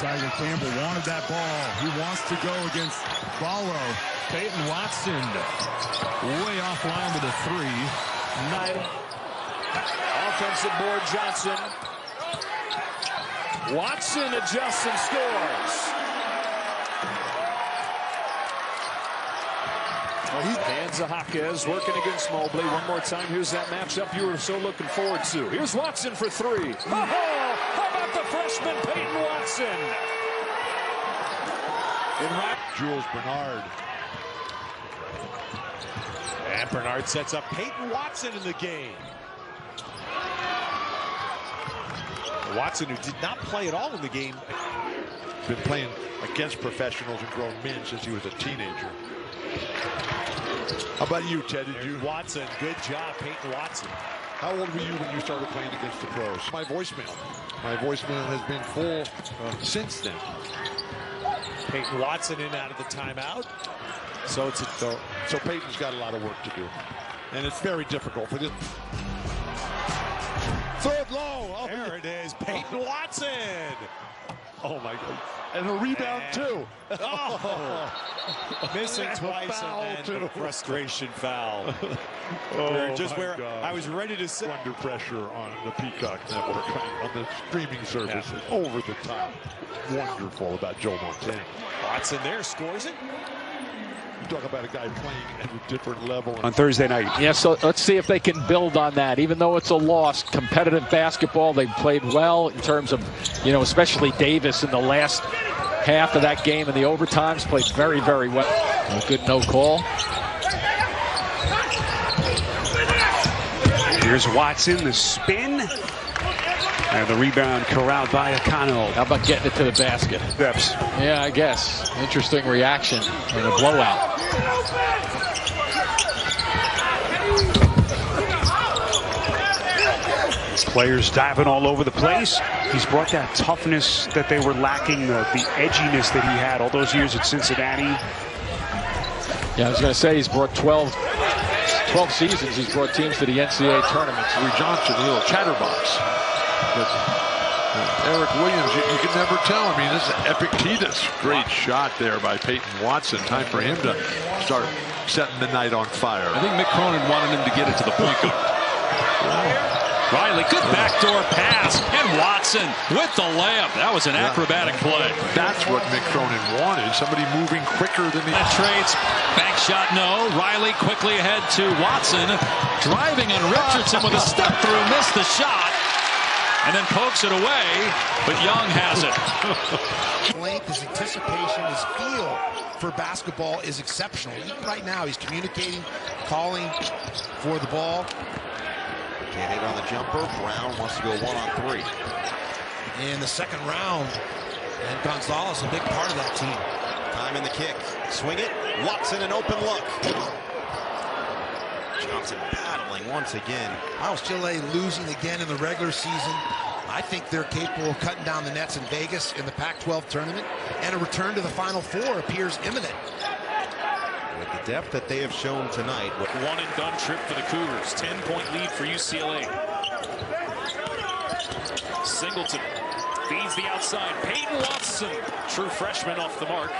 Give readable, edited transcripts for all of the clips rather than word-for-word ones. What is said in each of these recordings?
Tiger Campbell wanted that ball. He wants to go against Ballo. Peyton Watson way offline with a three. Offensive board, Johnson. Watson adjusts and scores. Hands of Jaquez working against Mobley. One more time. Here's that matchup you were so looking forward to. Here's Watson for three. Oh, how about the freshman Peyton Watson? Jules Bernard. And Bernard sets up Peyton Watson in the game. Watson, who did not play at all in the game, been playing against professionals and grown men since he was a teenager. How about you, Ted? Watson, good job, Peyton Watson. How old were you when you started playing against the pros? My voicemail has been full since then. Peyton Watson in out of the timeout. So Peyton's got a lot of work to do, and it's very difficult for this. Throw it low. Oh, there it is, Peyton Watson. Oh my God! And a rebound too. Oh, missing twice and then a frustration foul. Just where God. I was ready to sit under pressure on the Peacock Network on the streaming service. Yeah. Over the top, wonderful about Joe Montana. Watson there scores it. You talk about a guy playing at a different level on Thursday night. Yeah, so let's see if they can build on that. Even though it's a loss, competitive basketball, they played well in terms of, especially Davis in the last half of that game in the overtimes, played very, very well. A good no call. Here's Watson, the spin. And the rebound corralled by Akano. How about getting it to the basket? Steps. Yeah, I guess. Interesting reaction in a blowout. Players diving all over the place. He's brought that toughness that they were lacking, the edginess that he had all those years at Cincinnati. Yeah, I was going to say he's brought 12 seasons. He's brought teams to the NCAA tournaments. Lee Johnson, a little chatterbox. But Eric Williams, you can never tell. I mean, this is Epictetus. Great shot there by Peyton Watson. Time for him to start setting the night on fire. I think Mick Cronin wanted him to get it to the point guard. Riley, good backdoor pass, and Watson with the layup. That was an acrobatic play. That's what Mick Cronin wanted. Somebody moving quicker than the trades. Bank shot, no. Riley quickly ahead to Watson. Driving on Richardson with a step through, missed the shot. And then pokes it away, but Young has it. Length, his anticipation, his feel for basketball is exceptional. Even right now, he's communicating, calling for the ball. Can't hit on the jumper. Brown wants to go 1-on-3. In the second round, and Gonzalez, a big part of that team. Time in the kick. Swing it. Watson, an open look. Johnson battling once again. Miles Chile losing again in the regular season. I think they're capable of cutting down the nets in Vegas in the Pac-12 tournament, and a return to the Final Four appears imminent. With the depth that they have shown tonight. One and done trip for the Cougars. 10-point lead for UCLA. Singleton feeds the outside. Peyton Watson, true freshman, off the mark.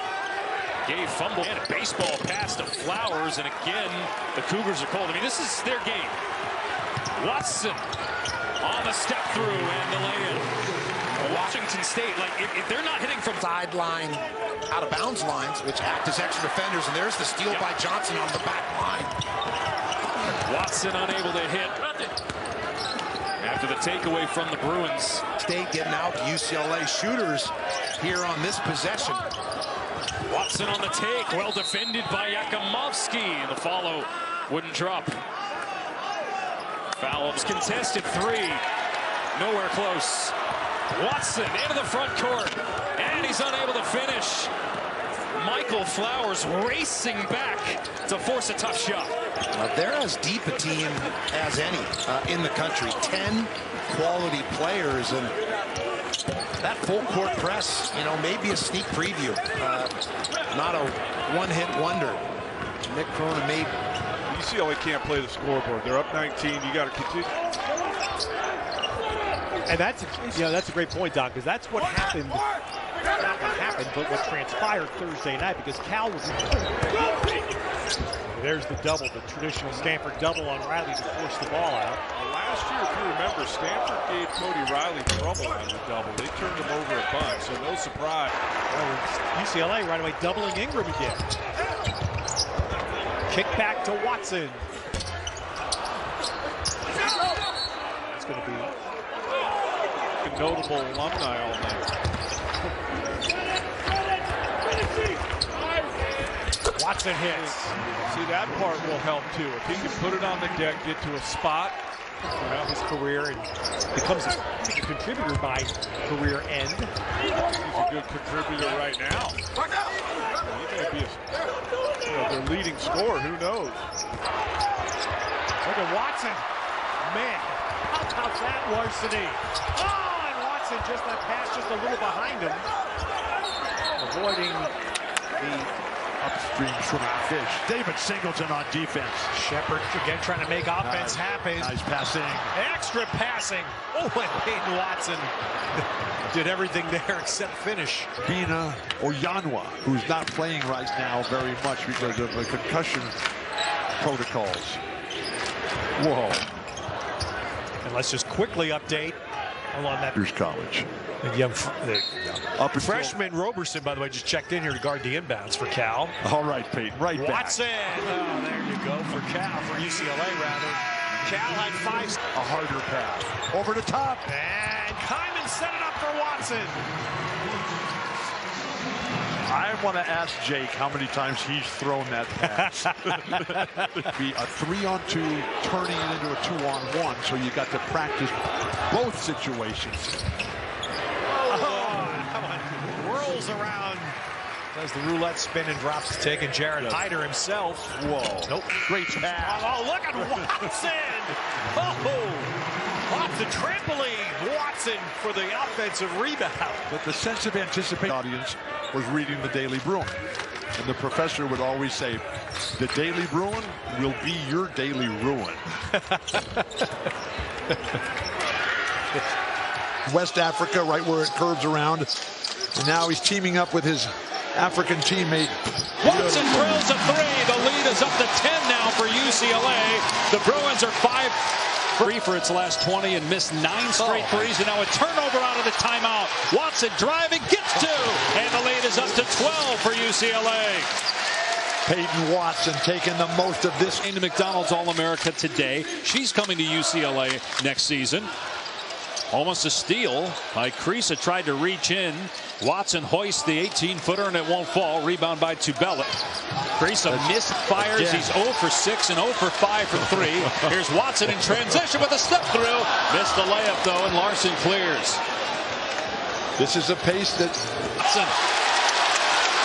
Gave fumble and a baseball pass to Flowers, and again the Cougars are cold. I mean, this is their game. Watson on the step through and the lay-in. Washington State, like if they're not hitting from sideline, out of bounds lines, which act as extra defenders, and there's the steal by Johnson on the back line. Watson unable to hit after the takeaway from the Bruins. State getting out to UCLA shooters here on this possession. Watson on the take, well defended by Yakimovsky. The follow wouldn't drop. Foul contested three, nowhere close. Watson into the front court, and he's unable to finish. Michael Flowers racing back to force a tough shot. They're as deep a team as any in the country. 10 quality players, and that full court press, maybe a sneak preview. Not a one-hit wonder. Mick Cronin made. UCLA can't play the scoreboard. They're up 19. You got to continue. And that's a great point, Don, because that's what happened. Not what happened, but what transpired Thursday night, because Cal was. There's the double, the traditional Stanford double on Riley to force the ball out. Well, last year, if you remember, Stanford gave Cody Riley trouble on the double. They turned him over a bunch, so no surprise. Oh, UCLA right away doubling Ingram again. Kick back to Watson. It's going to be A notable alumni all night. Watson hits. See, that part will help too. If he can put it on the deck, get to a spot. Throughout his career and becomes a contributor by career end. He's a good contributor right now. He may be their leading scorer. Who knows? Look at Watson. Man, how about that larceny? Oh, and Watson just that pass just a little behind him. Avoiding the upstream swimming fish. David Singleton on defense. Shepard again trying to make offense happen. Nice passing. Extra passing. Oh, and Peyton Watson did everything there except finish. Bina Oyanwa, who's not playing right now very much because of the concussion protocols. Whoa. And let's just quickly update along that. Here's college. Up freshman Roberson, by the way, just checked in here to guard the inbounds for Cal. All right, Peyton, right back. Watson. Oh, there you go for Cal, for UCLA rather. Cal had 5. A harder pass. Over the top. And Kyman set it up for Watson. I want to ask Jake how many times he's thrown that pass. Be a 3-on-2 turning it into a 2-on-1, so you got to practice both situations. Whirls around, does the roulette spin and drops the tick, and Jared Hyder himself. Whoa. Nope. Great pass. Oh, look at Watson. Oh, off the trampoline. Watson for the offensive rebound. But the sense of anticipation audience was reading the Daily Bruin. And the professor would always say, the Daily Bruin will be your daily ruin. West Africa, right where it curves around. And now he's teaming up with his African teammate. Watson drills a 3. The lead is up to 10 now for UCLA. The Bruins are 5-3 for its last 20 and missed 9 straight threes. And now a turnover out of the timeout. Watson driving, gets 2. And the lead is up to 12 for UCLA. Peyton Watson taking the most of this. Into McDonald's All-America today. She's coming to UCLA next season. Almost a steal by Creasa, tried to reach in. Watson hoists the 18-footer and it won't fall. Rebound by Tubella. Creasa misfires. He's 0 for 6 and 0 for 5 for 3. Here's Watson in transition with a step through. Missed the layup though, and Larson clears. This is a pace that. Watson.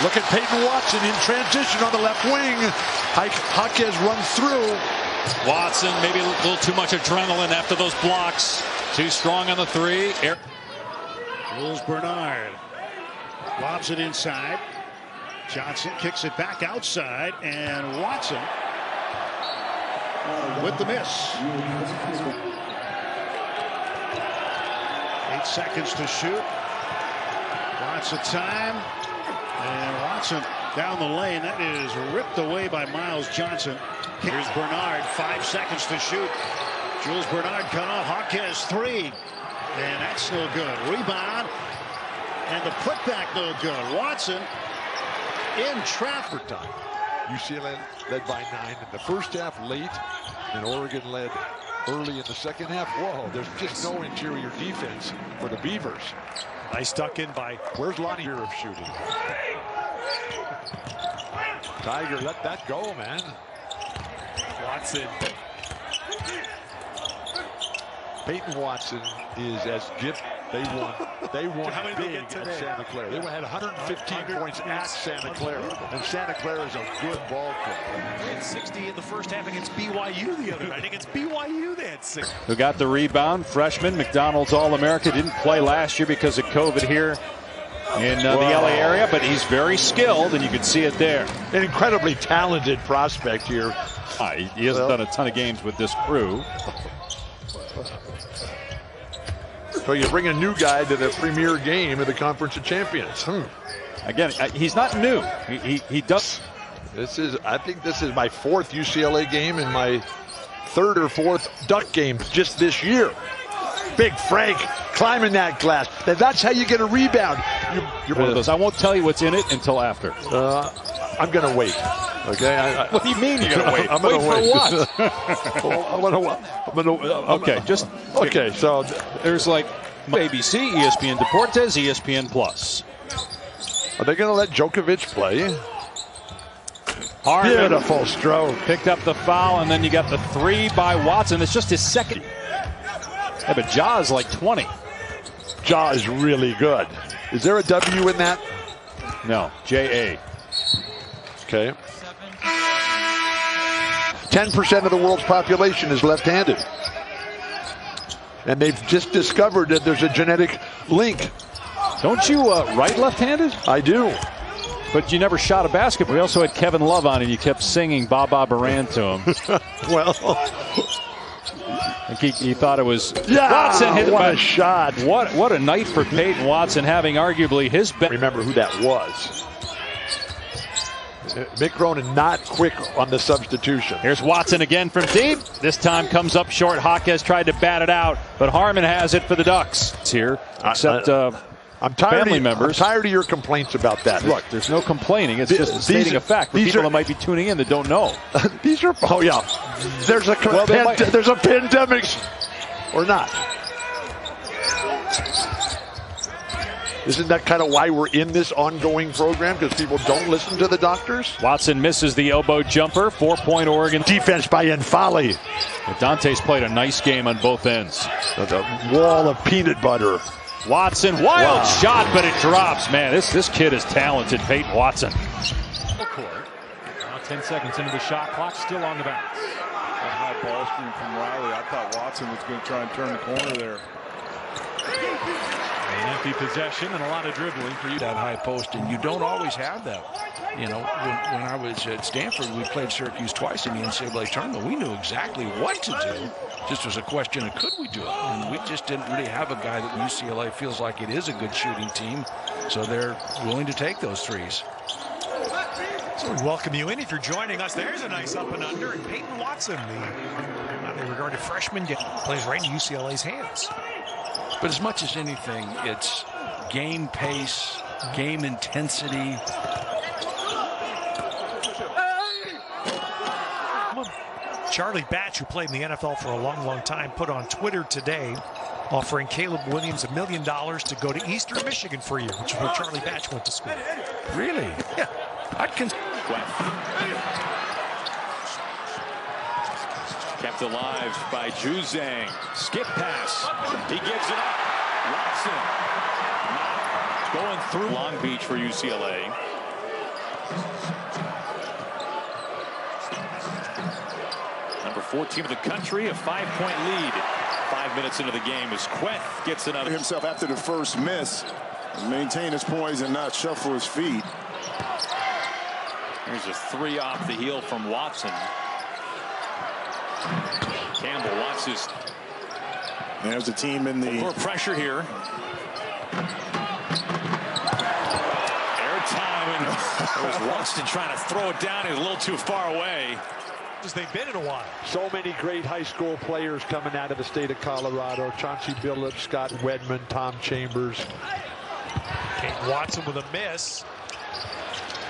Look at Peyton Watson in transition on the left wing. Jaquez runs through. Watson, maybe a little too much adrenaline after those blocks. Too strong on the 3. Jules Bernard lobs it inside. Johnson kicks it back outside, and Watson with the miss. 8 seconds to shoot. Lots of time. And Watson down the lane. That is ripped away by Miles Johnson. Here's Bernard. 5 seconds to shoot. Jules Bernard cut off. Jaquez 3. And that's no good. Rebound. And the putback no good. Watson in traffic time. UCLA led by 9 in the first half late, and Oregon led early in the second half. Whoa, there's just no interior defense for the Beavers. Nice duck in by. Where's Lonnie here of shooting? Tiger, let that go, man. Watson. Peyton Watson is as good. They won big at Santa Clara. They had 115 points at Santa Clara, and Santa Clara is a good ball club. They had 60 in the first half against BYU the other night. Against BYU, they had 60. Who got the rebound? Freshman, McDonald's All-America. Didn't play last year because of COVID here in the LA area, but he's very skilled, and you can see it there. An incredibly talented prospect here. He hasn't done a ton of games with this crew. So you bring a new guy to the premier game of the Conference of Champions. Again, he's not new. He does. I think this is my 4th UCLA game and my 3rd or 4th Duck game just this year. Big Frank climbing that glass. That's how you get a rebound. You're one of those. I won't tell you what's in it until after. I'm going to wait. Okay. What do you mean you're going to wait? I'm going to wait. For what? Okay. So there's like ABC, ESPN Deportes, ESPN Plus. Are they going to let Djokovic play? Harmon, beautiful stroke. Picked up the foul, and then you got the 3 by Watson. It's just his second. Yeah, but Ja is like 20. Ja is really good. Is there a W in that? No, J-A. Okay. 10% of the world's population is left-handed. And they've just discovered that there's a genetic link. Don't you write left-handed? I do. But you never shot a basketball. We also had Kevin Love on, and you kept singing Baba Baran to him. Well, he thought it was. Yeah, Watson hit what a shot. What a night for Peyton Watson, having arguably his best. Remember who that was. Mick Cronin not quick on the substitution. Here's Watson again from deep. This time comes up short. Jaquez tried to bat it out, but Harmon has it for the Ducks. It's here, except I'm tired family members. I'm tired of your complaints about that. Look, there's no complaining. It's just stating a fact for people that might be tuning in that don't know. These are, oh yeah, there's a pandemic, or not. Isn't that kind of why we're in this ongoing program? Because people don't listen to the doctors? Watson misses the elbow jumper. 4-point Oregon. Defense by Enfali. Dante's played a nice game on both ends. The wall of peanut butter. Watson, wild shot, but it drops. Man, this kid is talented, Peyton Watson. Now 10 seconds into the shot clock, still on the bounce. That high ball screen from Riley. I thought Watson was going to try and turn the corner there. An empty possession and a lot of dribbling for you. That high post, and you don't always have that. You know, when I was at Stanford, we played Syracuse twice in the NCAA tournament. We knew exactly what to do. Just was a question of could we do it? And we just didn't really have a guy that UCLA feels like it is a good shooting team, so they're willing to take those threes. So we welcome you in if you're joining us. There's a nice up and under, and Peyton Watson, the regarded freshman, plays right in UCLA's hands. But as much as anything, it's game pace, game intensity. Charlie Batch, who played in the NFL for a long, long time, put on Twitter today offering Caleb Williams $1 million to go to Eastern Michigan for a year, which is where Charlie Batch went to school. Really? Yeah. Kept alive by Juzang. Skip pass. He gives it up. Watson going through Long Beach for UCLA. Number 14 of the country, a 5-point lead. 5 minutes into the game as Queth gets another. Himself after the first miss, maintain his poise and not shuffle his feet. Here's a 3 off the heel from Watson. Campbell watches. There's a team in the more pressure here. Air time, and there's Watson trying to throw it down. He's a little too far away. They've been in a while. So many great high school players coming out of the state of Colorado. Chauncey Billups, Scott Wedman, Tom Chambers. Peyton Watson with a miss.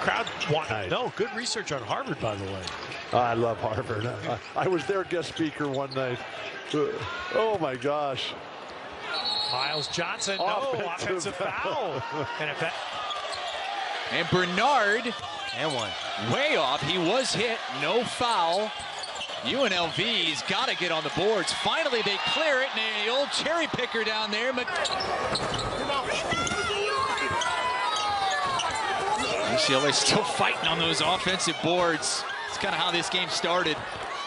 Crowd no, good research on Harvard, by the way. I love Harvard. I was their guest speaker one night. Oh my gosh. Miles Johnson, offensive foul. And Bernard, and one way off. He was hit, no foul. UNLV's got to get on the boards. Finally, they clear it, and the old cherry picker down there. UCLA still fighting on those offensive boards. It's kind of how this game started.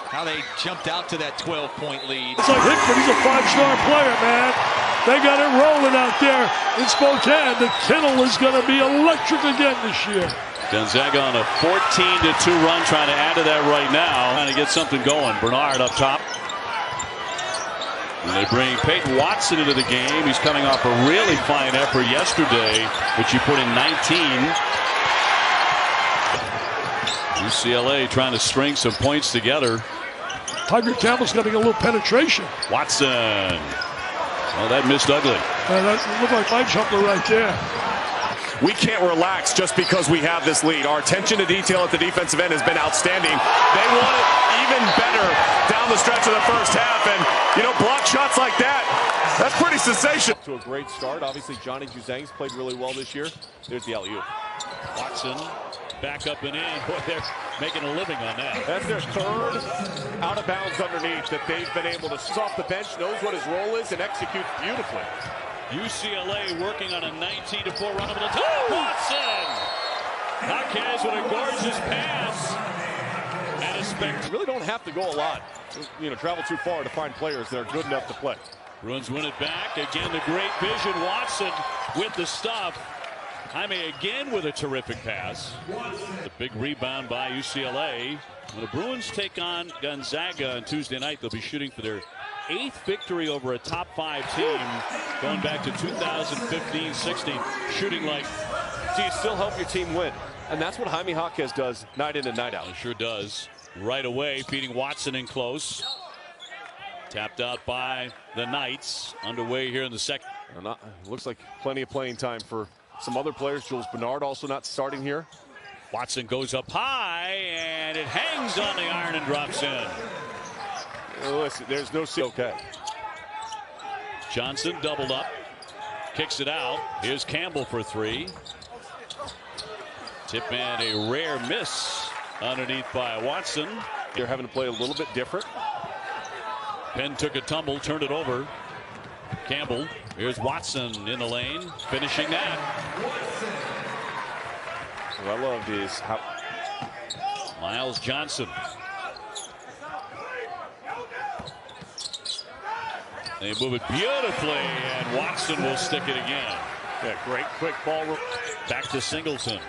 How they jumped out to that 12-point lead. It's like Hickman, he's a 5-star player, man. They got it rolling out there in Spokane. The Kittle is going to be electric again this year. Gonzaga on a 14-2 run, trying to add to that right now. Trying to get something going. Bernard up top. And they bring Peyton Watson into the game. He's coming off a really fine effort yesterday, which he put in 19. UCLA trying to string some points together. Tiger Campbell's getting a little penetration. Watson. Oh, that missed ugly. That looked like my jumper right there. We can't relax just because we have this lead. Our attention to detail at the defensive end has been outstanding. They want it even better down the stretch of the first half. And, you know, block shots like that, that's pretty sensational. To a great start. Obviously, Johnny Juzang's played really well this year. There's the alley-oop. Watson back up and in. Boy, they're making a living on that. That's their third out of bounds underneath that they've been able to sit off the bench, knows what his role is, and executes beautifully. UCLA working on a 19-4 run over the top. Watson! Jaquez with a gorgeous pass. And a spectacular. Really don't have to go a lot. You know, travel too far to find players that are good enough to play. Bruins win it back. Again, the great vision. Watson with the stop. Jaime again with a terrific pass. The big rebound by UCLA. When the Bruins take on Gonzaga on Tuesday night, they'll be shooting for their 8th victory over a top 5 team going back to 2015-16, shooting like. So you still help your team win, and that's what Jaime Jaquez does night in and night out. It sure does. Right away, feeding Watson in close. Tapped out by the Knights. Underway here in the second. Looks like plenty of playing time for some other players. Jules Bernard also not starting here. Watson goes up high, and it hangs on the iron and drops in. Listen, there's no okay. Johnson doubled up, kicks it out. Here's Campbell for 3. Tip man, a rare miss underneath by Watson. They're having to play a little bit different. Penn took a tumble, turned it over. Campbell, here's Watson in the lane, finishing that. What I loved is how Miles Johnson. They move it beautifully, and Watson will stick it again. Yeah, great quick ball. Back to Singleton.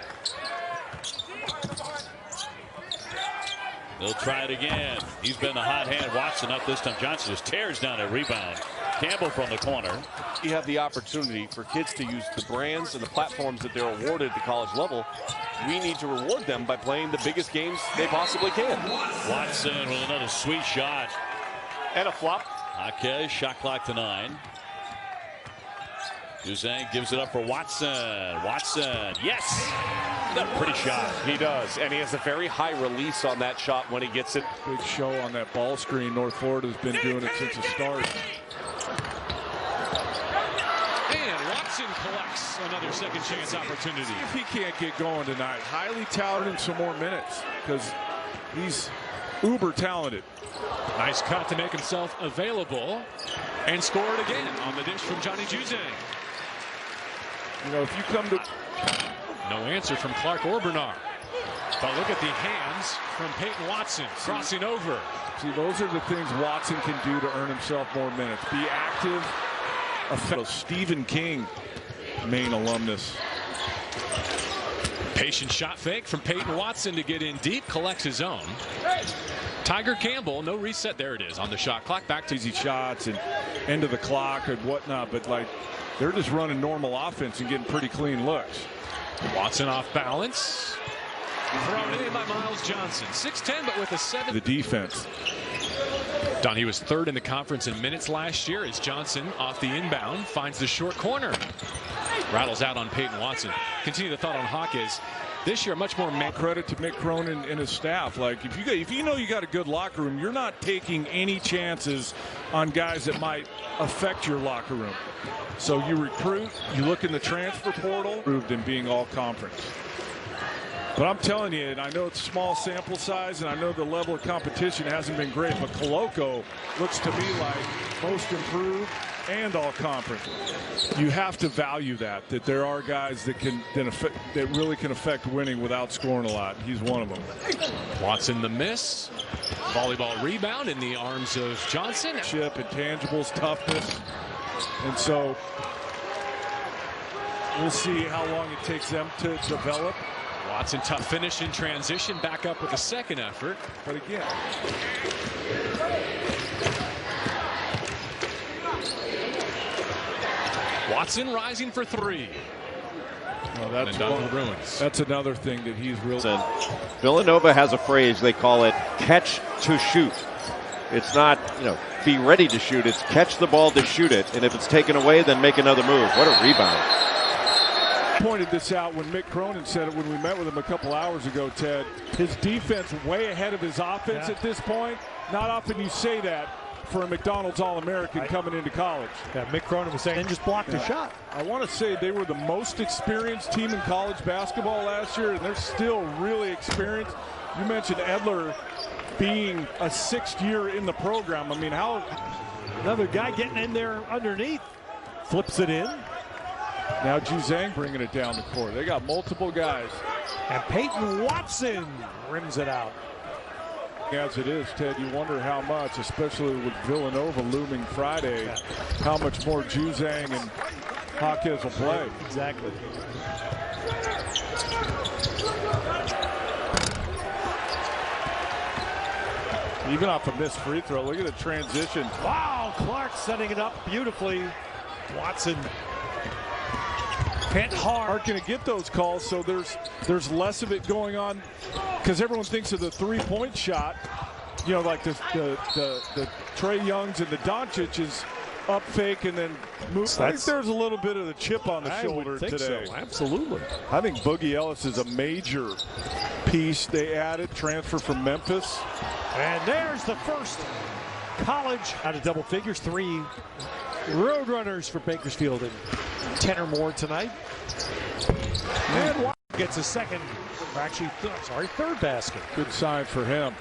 They'll try it again. He's been the hot hand. Watson up this time. Johnson just tears down a rebound. Campbell from the corner. You have the opportunity for kids to use the brands and the platforms that they're awarded at the college level. We need to reward them by playing the biggest games they possibly can. Watson with another sweet shot. And a flop. Jaquez, shot clock to 9. Juzang gives it up for Watson. Watson, yes! Got a pretty shot. He does, and he has a very high release on that shot when he gets it. Big show on that ball screen. North Florida's been doing it since the start. And Watson collects another second chance opportunity. See if he can't get going tonight. Highly touted in some more minutes because he's uber talented. Nice cut to make himself available and scored again on the dish from Johnny Juzang. You know, if you come to... No answer from Clark or Bernard. But look at the hands from Peyton Watson crossing over. See, those are the things Watson can do to earn himself more minutes. Be active. Stephen King, Maine alumnus. Patient shot fake from Peyton Watson to get in deep, collects his own. Tiger Campbell, no reset. There it is on the shot clock. Back to easy shots and end of the clock and whatnot. But like they're just running normal offense and getting pretty clean looks. Watson off balance. Thrown in by Miles Johnson. 6'10", but with a 7. The defense. Don, he was 3rd in the conference in minutes last year as Johnson off the inbound finds the short corner. Rattles out on Peyton Watson. Continue the thought on Hawkins. This year, much more credit to Mick Cronin and his staff. Like if you know you got a good locker room, you're not taking any chances on guys that might affect your locker room. So you recruit, you look in the transfer portal, proved in being all conference. But I'm telling you, and I know it's a small sample size, and I know the level of competition hasn't been great, but Coloco looks to me like most improved and all conference. You have to value that there are guys that really can affect winning without scoring a lot. He's one of them. Watson the miss. Volleyball rebound in the arms of Johnson. Chip, intangibles, toughness. And so we'll see how long it takes them to develop. Watson tough finish in transition, back up with a second effort. But again, Watson rising for three. Well, that's another thing that he's really. Villanova has a phrase, they call it catch to shoot. It's not, be ready to shoot. It's catch the ball to shoot it. And if it's taken away, then make another move. What a rebound. Pointed this out when Mick Cronin said it when we met with him a couple hours ago, Ted. His defense way ahead of his offense at this point. Not often you say that for a McDonald's All-American coming into college. Yeah, Mick Cronin was saying, and just blocked a shot. I want to say they were the most experienced team in college basketball last year, and they're still really experienced. You mentioned Edler being a sixth year in the program. I mean, how? Another guy getting in there underneath. Flips it in. Now Juzang bringing it down the court. They got multiple guys. And Peyton Watson rims it out. As it is, Ted, you wonder how much, especially with Villanova looming Friday, how much more Juzang and Hawkes will play. Exactly. Even off a missed free throw, look at the transition. Wow, Clark setting it up beautifully. Watson hit hard. Aren't going to get those calls, so there's less of it going on because everyone thinks of the three-point shot. Like the Trae Youngs and the Doncic's up fake and then move. I think there's a little bit of the chip on the shoulder today. So. Absolutely. I think Boogie Ellis is a major piece they added, transfer from Memphis. And there's the first college out of double figures. 3 Roadrunners for Bakersfield and 10 or more tonight. And gets a second, actually, third basket. Good sign for him.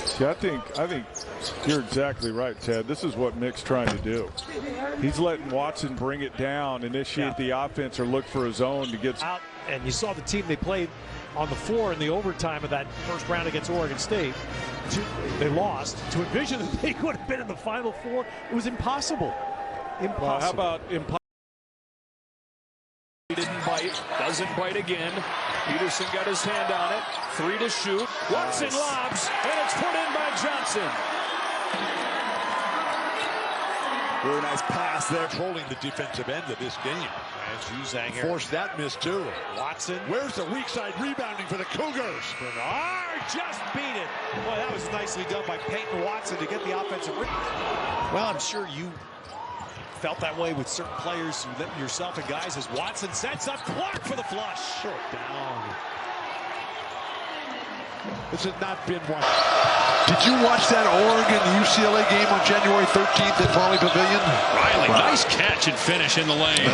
See, I think you're exactly right, Ted. This is what Mick's trying to do. He's letting Watson bring it down, initiate the offense, or look for his own to get out. And you saw the team they played on the floor in the overtime of that first round against Oregon State. They lost. To envision that they would have been in the Final Four, it was impossible. Impossible. Well, how about impossible? He didn't bite. Doesn't bite again. Peterson got his hand on it. 3 to shoot. Watson lobs, and it's put in by Johnson. Very nice pass there, controlling the defensive end of this game. And Juzang forced that miss too. Watson. Where's the weak side rebounding for the Cougars? Bernard just beat it. Boy, that was nicely done by Peyton Watson to get the offensive rebound. Well, I'm sure you felt that way with certain players, yourself and guys, as Watson sets up Clark for the flush. Short down. This has not been one. Did you watch that Oregon-UCLA game on January 13th at Farley Pavilion? Riley, nice catch and finish in the lane.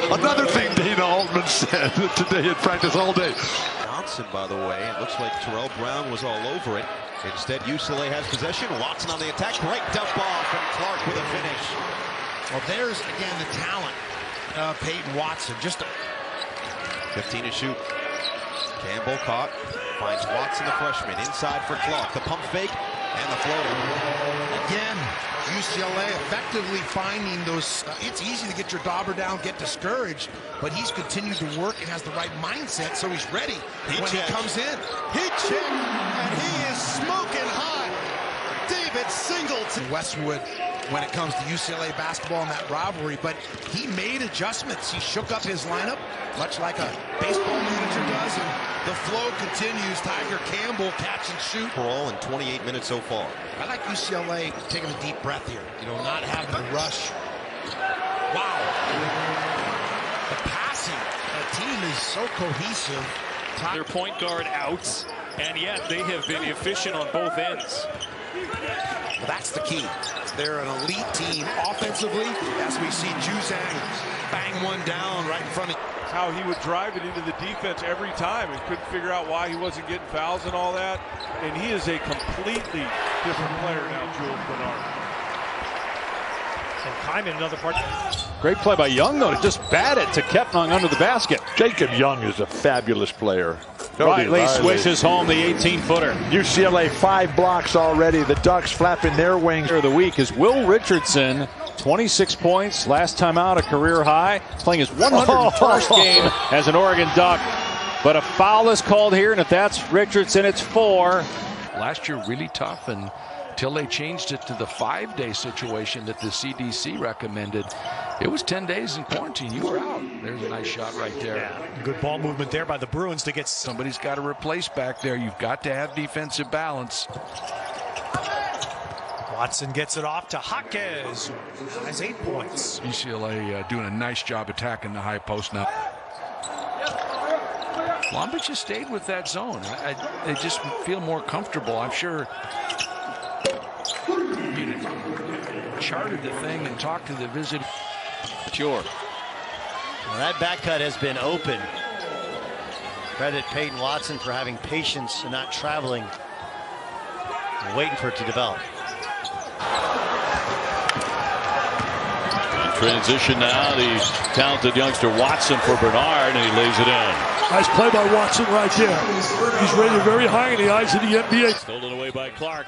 Another thing Dana Altman said today at practice all day. Johnson, by the way, it looks like Terrell Brown was all over it. Instead, UCLA has possession. Watson on the attack. Great dump off, and Clark with a finish. Well, there's, again, the talent of Peyton Watson. Just 15 to shoot. Campbell caught. Finds Watson, the freshman, inside for Clark. The pump fake and the floater. Again, UCLA effectively finding those. It's easy to get your dauber down, get discouraged, but he's continued to work and has the right mindset, so he's ready when he comes in. He checked, and he is smoking hot. David Singleton. Westwood, when it comes to UCLA basketball in that rivalry, but he made adjustments. He shook up his lineup, much like a baseball manager does, and the flow continues. Tiger Campbell catch and shoot. Parole in 28 minutes so far. I like UCLA taking a deep breath here, not having to rush. Wow. The passing, the team is so cohesive. Their point guard out, and yet they have been efficient on both ends. Well, that's the key. They're an elite team offensively, as we see Juzang bang one down right in front of. How he would drive it into the defense every time and couldn't figure out why he wasn't getting fouls and all that. And he is a completely different player now, Jules Bernard. And Kyman, another part. Great play by Young, though, to just bat it to Kepnung under the basket. Jacob Young is a fabulous player. Riley swishes home the 18-footer. UCLA 5 blocks already. The Ducks flapping their wings. Of the week is Will Richardson, 26 points, last time out, a career high. He's playing his 101st game as an Oregon Duck. But a foul is called here, and if that's Richardson, it's 4. Last year really tough, and until they changed it to the 5-day situation that the CDC recommended. It was 10 days in quarantine. You were out. There's a nice shot right there. Yeah, good ball movement there by the Bruins to get. Somebody's got to replace back there. You've got to have defensive balance. Watson gets it off to Jaquez, who has 8 points. UCLA doing a nice job attacking the high post now. Lombard just stayed with that zone. They just feel more comfortable. I'm sure you charted the thing and talked to the visitor. Sure. Well, that back cut has been open. Credit Peyton Watson for having patience and not traveling and waiting for it to develop. Transition now, the talented youngster Watson for Bernard, and he lays it in. Nice play by Watson right there. He's rated very high in the eyes of the NBA. Stolen away by Clark.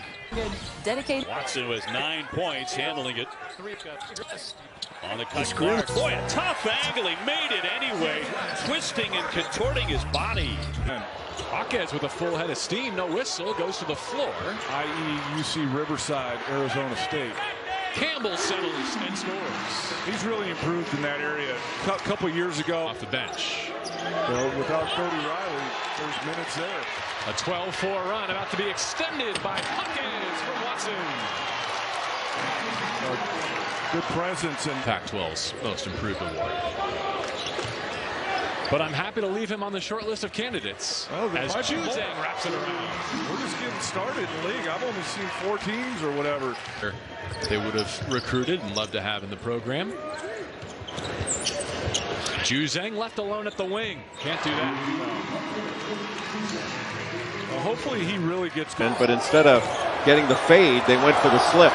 Dedicated. Watson with 9 points, handling it. On the cut, Clark. Boy, a tough angle. He made it anyway, twisting and contorting his body. Jaquez with a full head of steam, no whistle, goes to the floor. I.e. UC Riverside, Arizona State. Campbell settles and scores. He's really improved in that area. A couple years ago. Off the bench. Well, without Cody Riley, there's minutes there. A 12-4 run about to be extended by Jaquez for Watson. Good presence in Pac-12's most improved award. But I'm happy to leave him on the short list of candidates. Well, as Juzang wraps it around. We're just getting started in the league. I've only seen 4 teams or whatever. They would have recruited and loved to have in the program. Juzang left alone at the wing. Can't do that. Well, hopefully he really gets going. But instead of getting the fade, they went for the slip.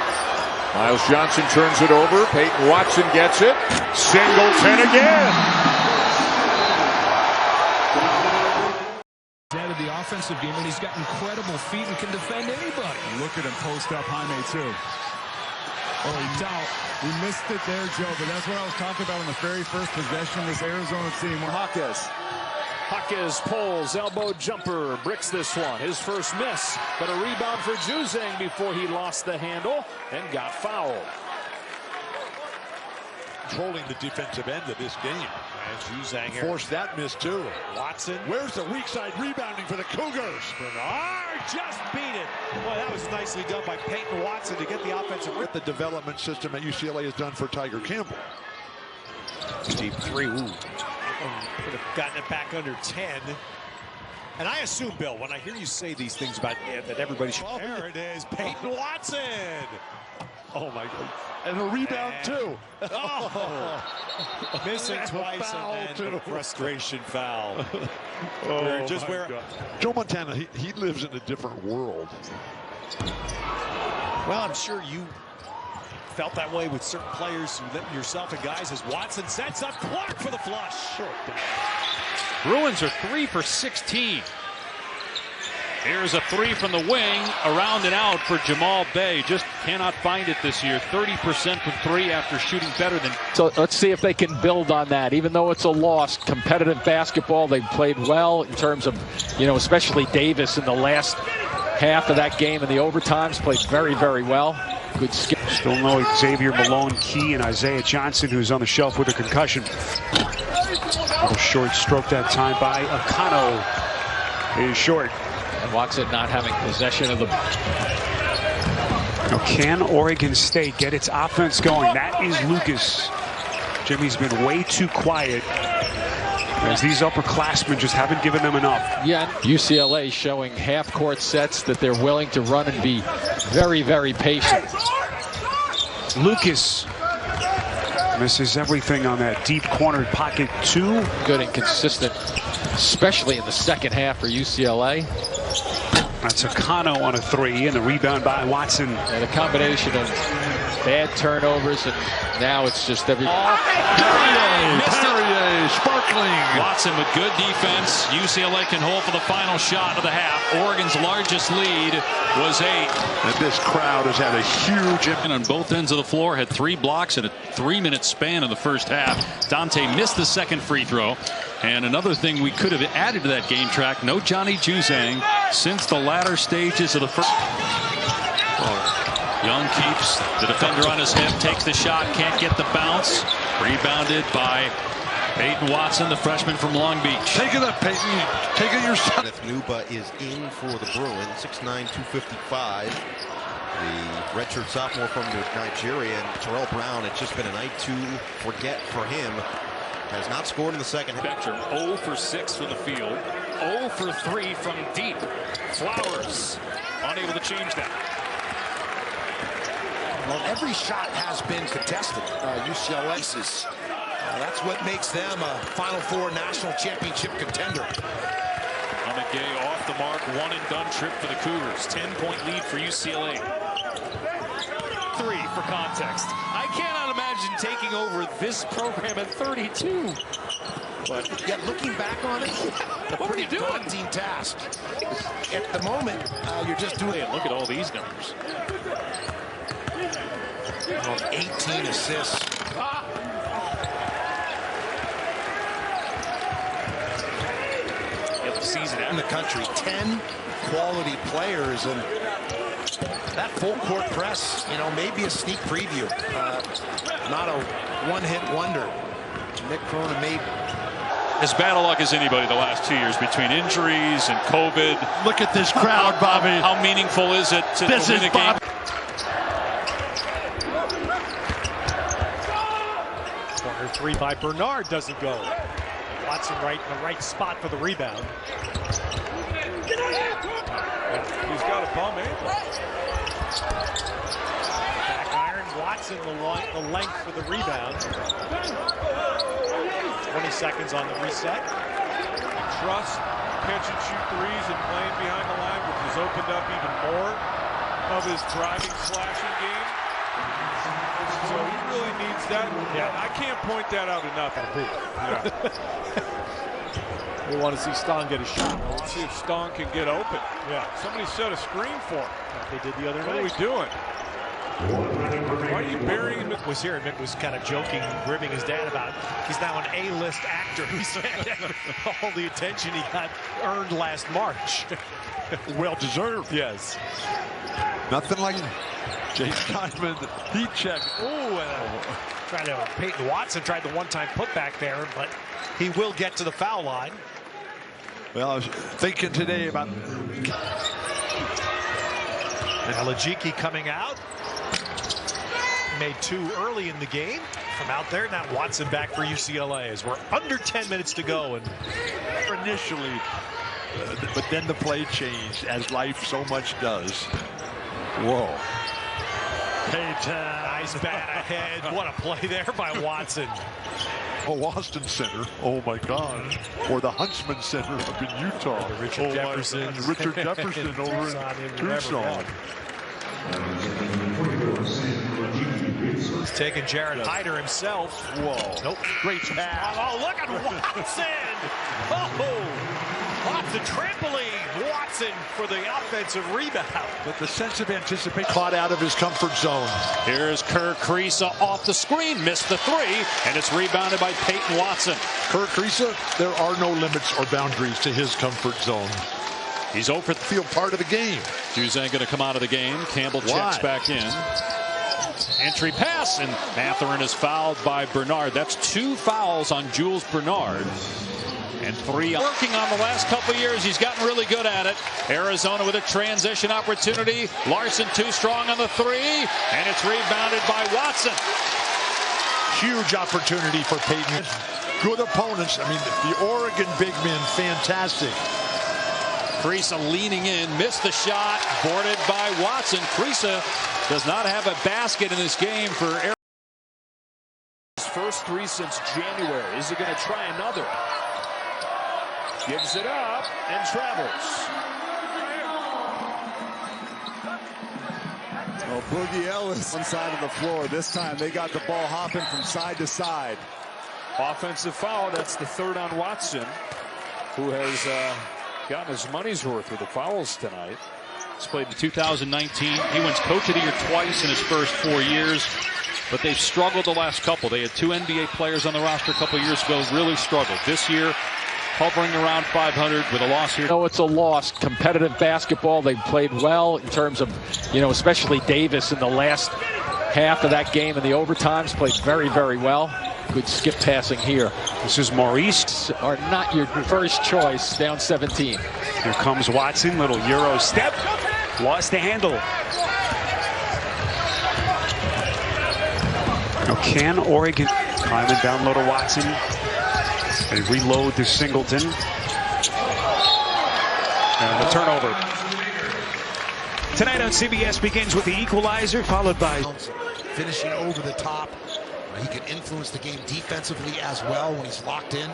Miles Johnson turns it over. Peyton Watson gets it. Singleton again. Out of the offensive game, and he's got incredible feet and can defend anybody. Look at him post up Jaime too. Oh, he's out. We missed it there, Joe, but that's what I was talking about on the very first possession of this Arizona team. Jaquez pulls, elbow jumper, bricks this one. His first miss, but a rebound for Juzang before he lost the handle and got fouled. Controlling the defensive end of this game. And Juzang forced that miss too. Watson. Where's the weak side rebounding for the Cougars? Bernard just beat it. Boy, that was nicely done by Peyton Watson to get the offensive. With the development system that UCLA has done for Tiger Campbell. Deep three. Ooh. Could have gotten it back under 10. And I assume, Bill, when I hear you say these things about that everybody should. There it is, Peyton Watson. Oh my God. And a rebound too. Oh. Missing twice and then the frustration foul. Oh, just where God. Joe Montana, he lives in a different world. Well, I'm sure you felt that way with certain players, yourself and guys, as Watson sets up Clark for the flush. Bruins are 3 for 16. Here's a 3 from the wing, around and out for Jamal Bay. Just cannot find it this year. 30% from 3 after shooting better than. So let's see if they can build on that. Even though it's a loss, competitive basketball, they played well in terms of, especially Davis in the last half of that game. In the overtimes, played very, very well. Good skill. Still no Xavier Malone, Key, and Isaiah Johnson, who's on the shelf with a concussion. A little short stroke that time by Akano. Is short. And Watson not having possession of the. Now, can Oregon State get its offense going? That is Lucas. Jimmy's been way too quiet, as these upperclassmen just haven't given them enough. Yeah, UCLA showing half-court sets that they're willing to run and be very, very patient. Lucas misses everything on that deep cornered pocket two. Good and consistent, especially in the second half for UCLA. That's Akano on a 3, and the rebound by Watson. And a combination of bad turnovers, and now it's just every. Perrier, sparkling. Watson with good defense. UCLA can hold for the final shot of the half. Oregon's largest lead was 8. And this crowd has had a huge impact. On both ends of the floor, had 3 blocks in a 3-minute span in the first half. Dante missed the second free throw. And another thing we could have added to that game track, no Johnny Juzang since the latter stages of the first. Young keeps the defender on his hip, takes the shot, can't get the bounce. Rebounded by Peyton Watson, the freshman from Long Beach. Take it up, Peyton. Take it yourself. Nuba is in for the Bruins, 6'9", 255. The redshirt sophomore from Nigeria, and Terrell Brown, it's just been a night to forget for him. Has not scored in the second. Spectrum 0 for 6 from the field, 0 for 3 from deep. Flowers unable to change that. Well, every shot has been contested. UCLA's is. That's what makes them a Final Four national championship contender. Gay off the mark, one and done trip for the Cougars. 10-point lead for UCLA. 3 for context. I cannot imagine taking over this program at 32. But yet, looking back on it, a pretty daunting task. At the moment, you're just doing it. Look at all these numbers. 18 assists. Season in the country, 10 quality players, and that full court press, maybe a sneak preview. Not a one-hit wonder. Nick Cronin made as bad a luck as anybody the last 2 years between injuries and COVID. Look at this crowd, Bobby. How meaningful is it to win a game? Corner 3 by Bernard doesn't go. Watson right in the right spot for the rebound. He's got a bum ankle. Back iron. Watson the length for the rebound. 20 seconds on the reset. Trust catch and shoot threes and playing behind the line, which has opened up even more of his driving slashing game. So he really needs that. Yeah, I can't point that out enough. We want to see Stone get a shot. Let's see if Stone can get open. Yeah. Somebody set a screen for him. Like they did the other night. What are we doing? Why are you burying him? Mick was here, and Mick was kind of joking, ribbing his dad about he's now an A-list actor. He said all the attention he got earned last March. Well deserved. Yes. Nothing like James Keinman. He checked. Peyton Watson tried the one-time putback there, but he will get to the foul line. Well, I was thinking today about Alajiki coming out. Made 2 early in the game from out there. Now Watson back for UCLA as we're under 10 minutes to go. And initially, but then the play changed, as life so much does. Whoa. Peyton. Nice bat ahead. What a play there by Watson. Oh, Austin Center. Oh, my God. Or the Huntsman Center up in Utah. Richard Jefferson. Richard Jefferson over in Tucson. He's taking Jared Hyder himself. Whoa. Nope. Great pass. Oh, look at Watson. Oh, off the trampoline. Watson for the offensive rebound. But the sense of anticipation caught out of his comfort zone. Here's Kerr Kriisa off the screen, missed the 3, and it's rebounded by Peyton Watson. Kerr Kriisa, there are no limits or boundaries to his comfort zone. He's over the field part of the game. Juzang going to come out of the game. Campbell checks back in. Entry pass, and Mathurin is fouled by Bernard. That's 2 fouls on Jules Bernard. And 3 working on the last couple of years. He's gotten really good at it. Arizona with a transition opportunity. Larson too strong on the 3, and it's rebounded by Watson. Huge opportunity for Peyton. Good opponents. I mean, the Oregon big men, fantastic. Kriisa leaning in, missed the shot, boarded by Watson. Kriisa does not have a basket in this game for Arizona. His first 3 since January. Is he going to try another? Gives it up and travels. Well, Boogie Ellis on side of the floor. This time they got the ball hopping from side to side. Offensive foul. That's the 3rd on Watson, who has gotten his money's worth with the fouls tonight. He's played in 2019. He wins Coach of the Year twice in his first 4 years, but they've struggled the last couple. They had 2 NBA players on the roster a couple years ago, really struggled. This year, hovering around 500 with a loss here. No, it's a loss. Competitive basketball. They played well in terms of, especially Davis in the last half of that game, and the overtimes played very, very well. Good skip passing here. This is Maurice. Are not your first choice, down 17. Here comes Watson, little Euro step. Lost the handle. Now can Oregon climbing down low to Watson and reload to Singleton? And the turnover. Tonight on CBS begins with the equalizer, followed by finishing over the top. He can influence the game defensively as well when he's locked in.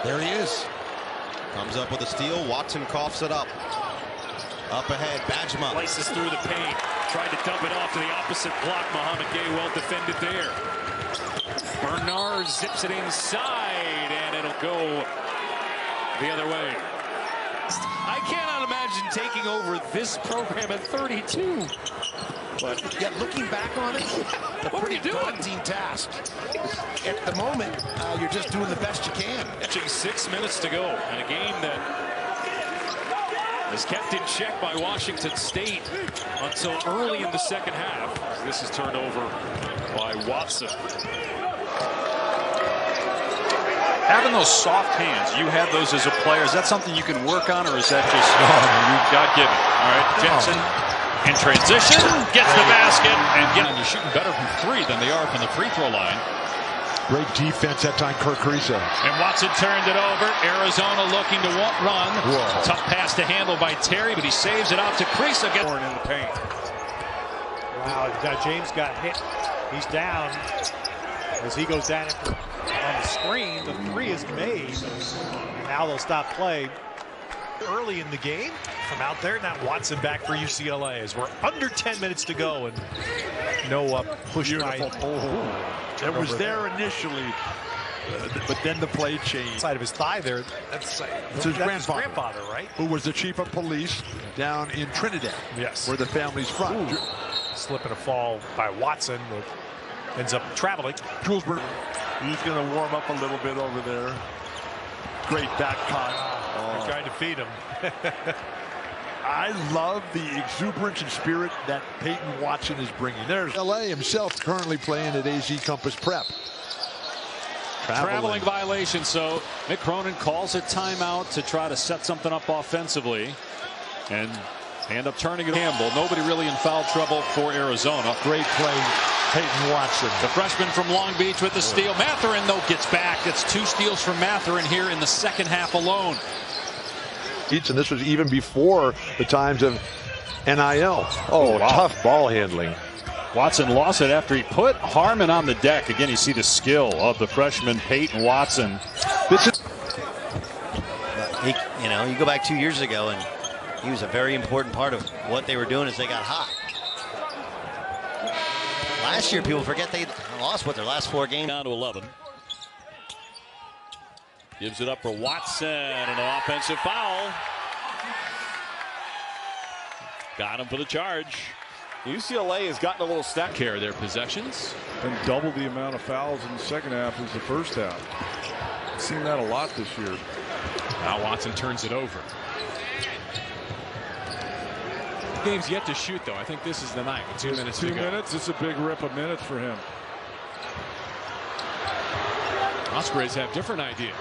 There he is. Comes up with a steal. Watson coughs it up. Up ahead, Bajma. Places through the paint. Tried to dump it off to the opposite block. Muhammad Gay well defended there. Bernard zips it inside, and it'll go the other way. I cannot imagine taking over this program at 32. But yet, looking back on it, a pretty daunting task. At the moment, you're just doing the best you can. Catching 6 minutes to go in a game that is kept in check by Washington State until early in the second half. This is turned over by Watson. Having those soft hands, you had those as a player. Is that something you can work on, or is that just God-given? All right, Jensen in transition, gets the basket, and you're shooting better from three than they are from the free throw line. Great defense that time, Kirk Carissa. And Watson turned it over. Arizona looking to run. Whoa. Tough pass to handle by Terry, but he saves it out to Carissa. In the paint. Wow, James got hit. He's down. As he goes down on the screen, the three is made. Now they'll stop play early in the game from out there. Now Watson back for UCLA as we're under 10 minutes to go, and no push by. It was there initially, but then the play changed. Side of his thigh there. That's his grandfather, right? Who was the chief of police down in Trinidad. Yes. Where the family's from. Ooh. Slip and a fall by Watson. Ends up traveling. He's going to warm up a little bit over there. Great back cut. They're trying to feed him. I love the exuberance and spirit that Peyton Watson is bringing. There's LA himself currently playing at AZ Compass Prep. Traveling violation, so Mick Cronin calls a timeout to try to set something up offensively. And they end up turning it. Campbell, nobody really in foul trouble for Arizona. Great play, Peyton Watson. The freshman from Long Beach with the steal. Matherin, though, gets back. That's 2 steals from Matherin here in the second half alone. And this was even before the times of NIL. Oh, wow. Tough ball handling. Watson lost it after he put Harmon on the deck. Again, you see the skill of the freshman Peyton Watson. This is, you go back 2 years ago, and he was a very important part of what they were doing as they got hot. Last year, people forget they lost their last 4 games. Down to 11. Gives it up for Watson, and an offensive foul. Got him for the charge. UCLA has gotten a little stack care of their possessions. And double the amount of fouls in the second half as the first half. I've seen that a lot this year. Now Watson turns it over. Game's yet to shoot, though. I think this is the night with 2 minutes to go. 2 minutes. It's a big rip of minutes for him. Ospreys have different ideas.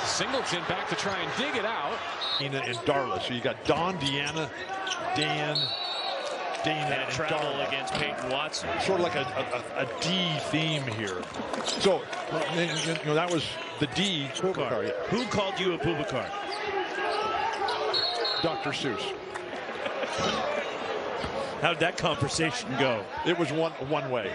Singleton back to try and dig it out. And Darla. So you got Don, Deanna, Dana, and travel Darla against Peyton Watson. Sort of like a D theme here. So that was the D. Bubakar. Who called you a Bubakar? Dr. Seuss. How did that conversation go? It was one way.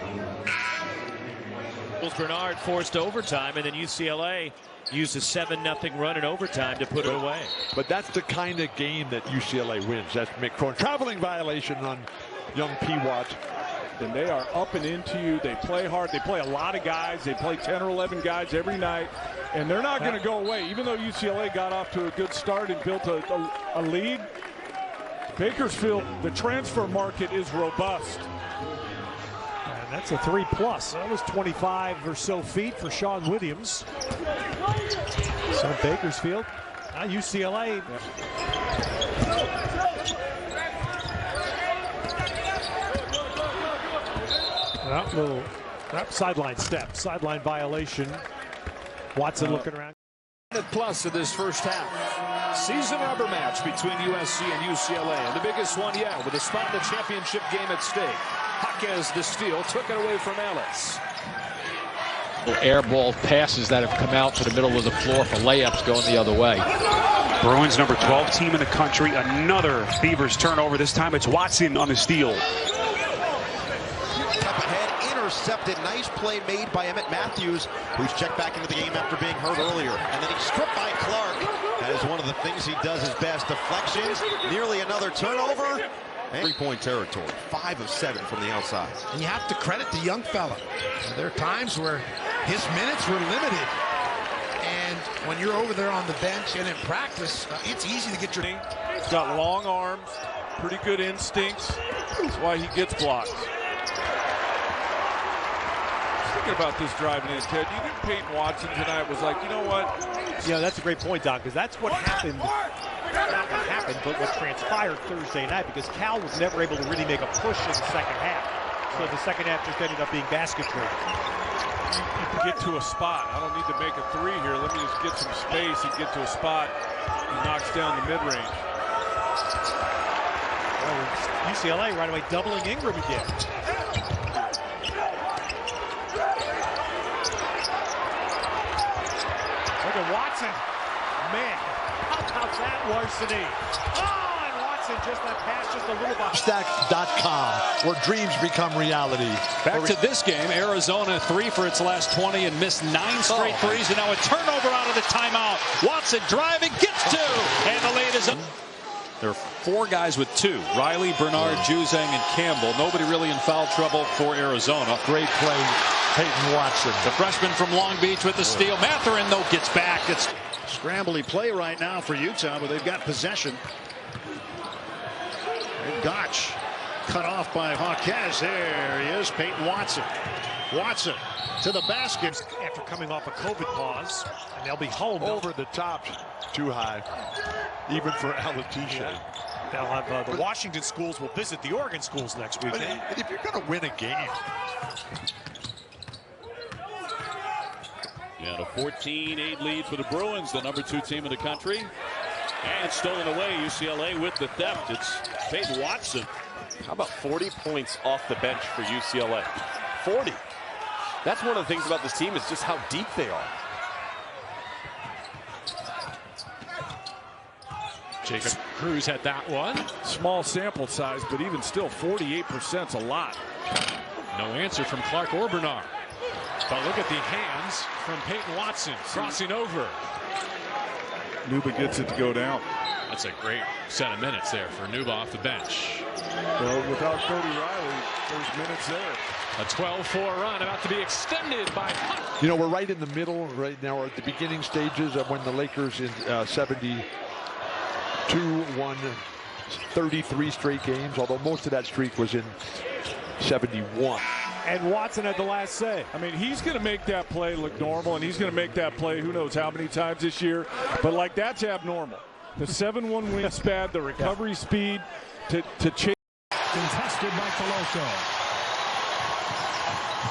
Bernard forced overtime, and then UCLA used a 7-0 run in overtime to put it away. But that's the kind of game that UCLA wins. That's Mick Cronin. Traveling violation on young P-Watt. And they are up and into you. They play hard. They play a lot of guys. They play 10 or 11 guys every night. And they're not going to go away. Even though UCLA got off to a good start and built a lead, Bakersfield, the transfer market is robust. And that's a 3+. That was 25 or so feet for Sean Williams. So Bakersfield, UCLA. Well, little sideline step, sideline violation. Watson looking around. Plus of this first half. Season rubber match between USC and UCLA. And the biggest one yet, with a spot in the championship game at stake. Jaquez, the steal, took it away from Ellis. Air ball passes that have come out to the middle of the floor for layups going the other way. Bruins number 12 team in the country. Another Beavers turnover. This time it's Watson on the steal. Up ahead, intercepted. Nice play made by Emmett Matthews, who's checked back into the game after being hurt earlier. And then he's stripped by Clark. That is one of the things he does his best. Deflections, nearly another turnover. Three-point territory, 5 of 7 from the outside. And you have to credit the young fella. There are times where his minutes were limited. And when you're over there on the bench and in practice, it's easy to get your... He's got long arms, pretty good instincts. That's why he gets blocked. Thinking about this driving in, Ted. Do you think Peyton Watson tonight was like, you know what? Yeah, that's a great point, Don, because that's what happened. Not what happened, but what transpired Thursday night, because Cal was never able to really make a push in the second half. So the second half just ended up being basket trade. You can get to a spot. I don't need to make a three here. Let me just get some space and get to a spot. He knocks down the mid-range. Well, UCLA right away doubling Ingram again. Look at Watson. Man, how about that larceny? Oh, and Watson just that pass just a little behind. Stack.com, where dreams become reality. Back to this game, Arizona 3 for its last 20 and missed 9 straight threes, and now a turnover out of the timeout. Watson driving, gets 2, and the lead is up. There are 4 guys with 2. Riley, Bernard, Juzang, and Campbell. Nobody really in foul trouble for Arizona. Great play, Peyton Watson. The freshman from Long Beach with the steal. Mathurin, though, gets back. It's scrambly play right now for Utah, but they've got possession. And Gotch cut off by Jaquez. There he is, Peyton Watson. Watson to the basket. After coming off a COVID pause, and they'll be home. Over the top, too high, even for Alatisha. Yeah. They'll have the Washington schools will visit the Oregon schools next week. And if you're going to win a game. And a 14-8 lead for the Bruins, the number 2 team in the country. And stolen away, UCLA with the theft. It's Peyton Watson. How about 40 points off the bench for UCLA? 40. That's one of the things about this team is just how deep they are. Jacob Cruz had that one. Small sample size, but even still, 48% is a lot. No answer from Clark or Bernard. But look at the hands from Peyton Watson crossing over. Nuba gets it to go down. That's a great set of minutes there for Nuba off the bench. Well, without Cody Riley, there's minutes there. A 12-4 run about to be extended by Hunt. You know, we're right in the middle right now, at the beginning stages of when the Lakers in 72 won 33 straight games, although most of that streak was in 71. And Watson had the last say. I mean, he's going to make that play look normal, and he's going to make that play who knows how many times this year. But, like, that's abnormal. The 7-1 wingspan, the recovery speed to chase. Contested by Coloco.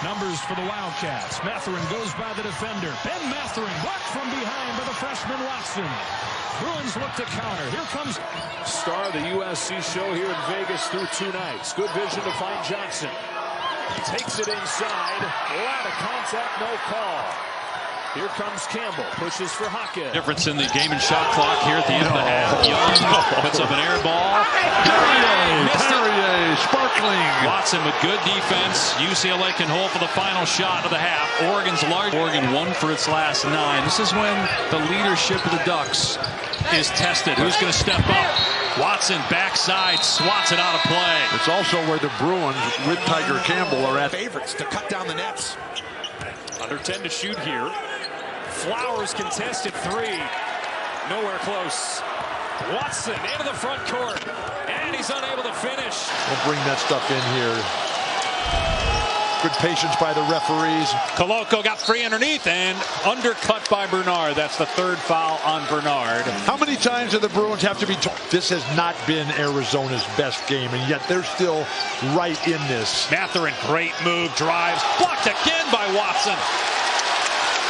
Numbers for the Wildcats. Mathurin goes by the defender. Ben Mathurin blocked from behind by the freshman Watson. Bruins look to counter. Here comes Star of the USC show here in Vegas through 2 nights. Good vision to find Johnson. Takes it inside. A lot of contact, no call. Here comes Campbell. Pushes for Jaquez. difference in the game and shot clock here at the end of the half. Young puts up an air ball. Perrier, sparkling. Watson with good defense. UCLA can hold for the final shot of the half. Oregon's large. Oregon won for its last 9. This is when the leadership of the Ducks is tested. Who's going to step up? Watson backside swats it out of play. It's also where the Bruins with Tiger Campbell are at favorites to cut down the nets. Under 10 to shoot here. Flowers contested 3. Nowhere close. Watson into the front court. And he's unable to finish. We'll bring that stuff in here. Good patience by the referees. Coloco got free underneath and undercut by Bernard. That's the third foul on Bernard. How many times do the Bruins have to be told this has not been Arizona's best game, and yet they're still right in this? Mathurin, great move, drives, blocked again by Watson.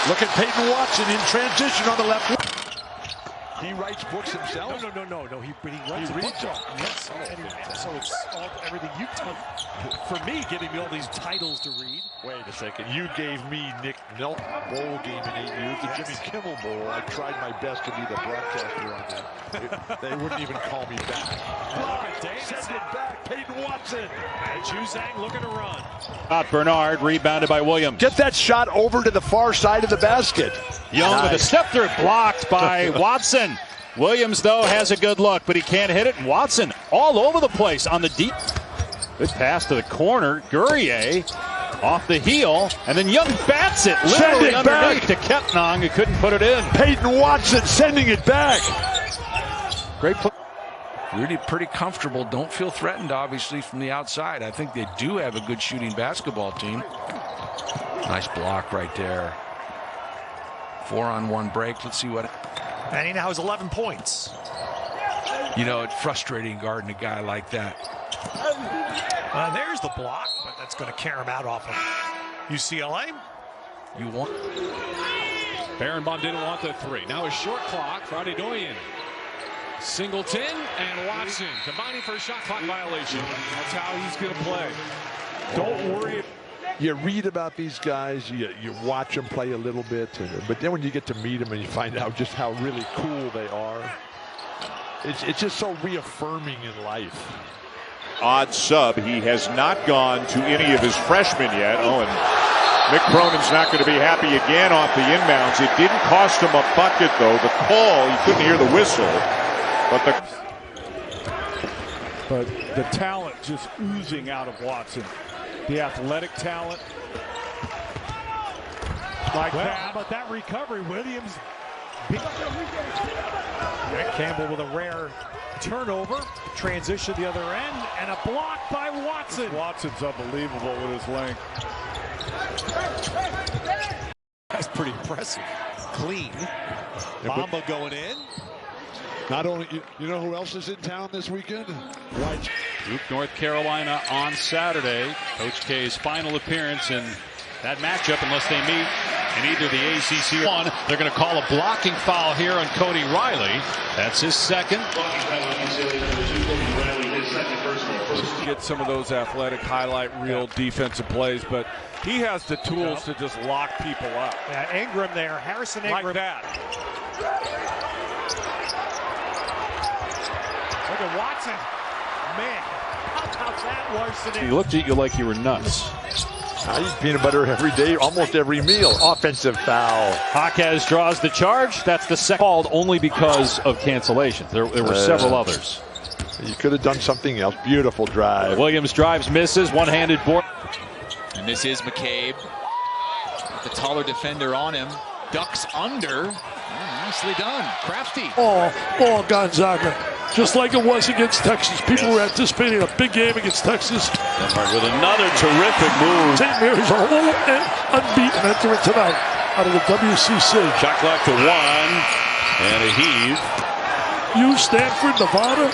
Look at Peyton Watson in transition on the left. He writes books himself? No. He writes a book. Yes. So it's all, everything you tell for me, giving me all these titles to read. Wait a second. You gave me Nick Nelson Bowl game in 8 years, the Jimmy Kimmel Bowl. I tried my best to be the broadcaster on that. They wouldn't even call me back. Send it back. Peyton Watson. And Juzang looking to run. Bernard, rebounded by Williams. Get that shot over to the far side of the basket. Young with a step through, blocked by Watson. Williams, though, has a good look, but he can't hit it. And Watson all over the place on the deep. Good pass to the corner. Guerrier off the heel, and then Young bats it literally underneath to Kepnong, who couldn't put it in. Peyton Watson sending it back. Great play. Really pretty comfortable. Don't feel threatened, obviously, from the outside. I think they do have a good shooting basketball team. Nice block right there. 4-on-1 break. Let's see what. And he now has 11 points. You know, it's frustrating guarding a guy like that. There's the block, but that's going to carry him out off of UCLA. You want. Barenbaum didn't want the three. Now a short clock. Fraudidoyan. Singleton and Watson combining for a shot clock violation. That's how he's going to play. Don't worry. You read about these guys, you watch them play a little bit, but then when you get to meet them and you find out just how really cool they are, it's just so reaffirming in life. Odd sub. He has not gone to any of his freshmen yet. Oh, and Mick Cronin's not going to be happy again off the inbounds. It didn't cost him a bucket, though. The call, you couldn't hear the whistle. But the talent just oozing out of Watson. The athletic talent. How about that recovery? Williams. Campbell with a rare turnover. Transition the other end. And a block by Watson. Watson's unbelievable with his length. That's pretty impressive. Clean. Bamba going in. Not only, you know who else is in town this weekend? White. Duke, North Carolina on Saturday. Coach K's final appearance in that matchup, unless they meet in either the ACC or one. They're going to call a blocking foul here on Cody Riley. That's his second. Get some of those athletic highlight reel defensive plays, but he has the tools to just lock people up. Yeah, Ingram there. Harrison Ingram. Like that. Look at Watson. Man, how about that, Larson? He looked at you like you were nuts. I eat peanut butter every day, almost every meal. Offensive foul. Jaquez draws the charge. That's the second called only because of cancellations. There were several others. You could have done something else. Beautiful drive. Williams drives, misses, one-handed board. And this is McCabe. The taller defender on him. Ducks under. Oh, nicely done. Crafty. Oh, Gonzaga. Just like it was against Texas. People were anticipating a big game against Texas. With another terrific move. St. Mary's are all unbeaten entering tonight out of the WCC. Shot clock to 1. And a heave. Stanford, Nevada.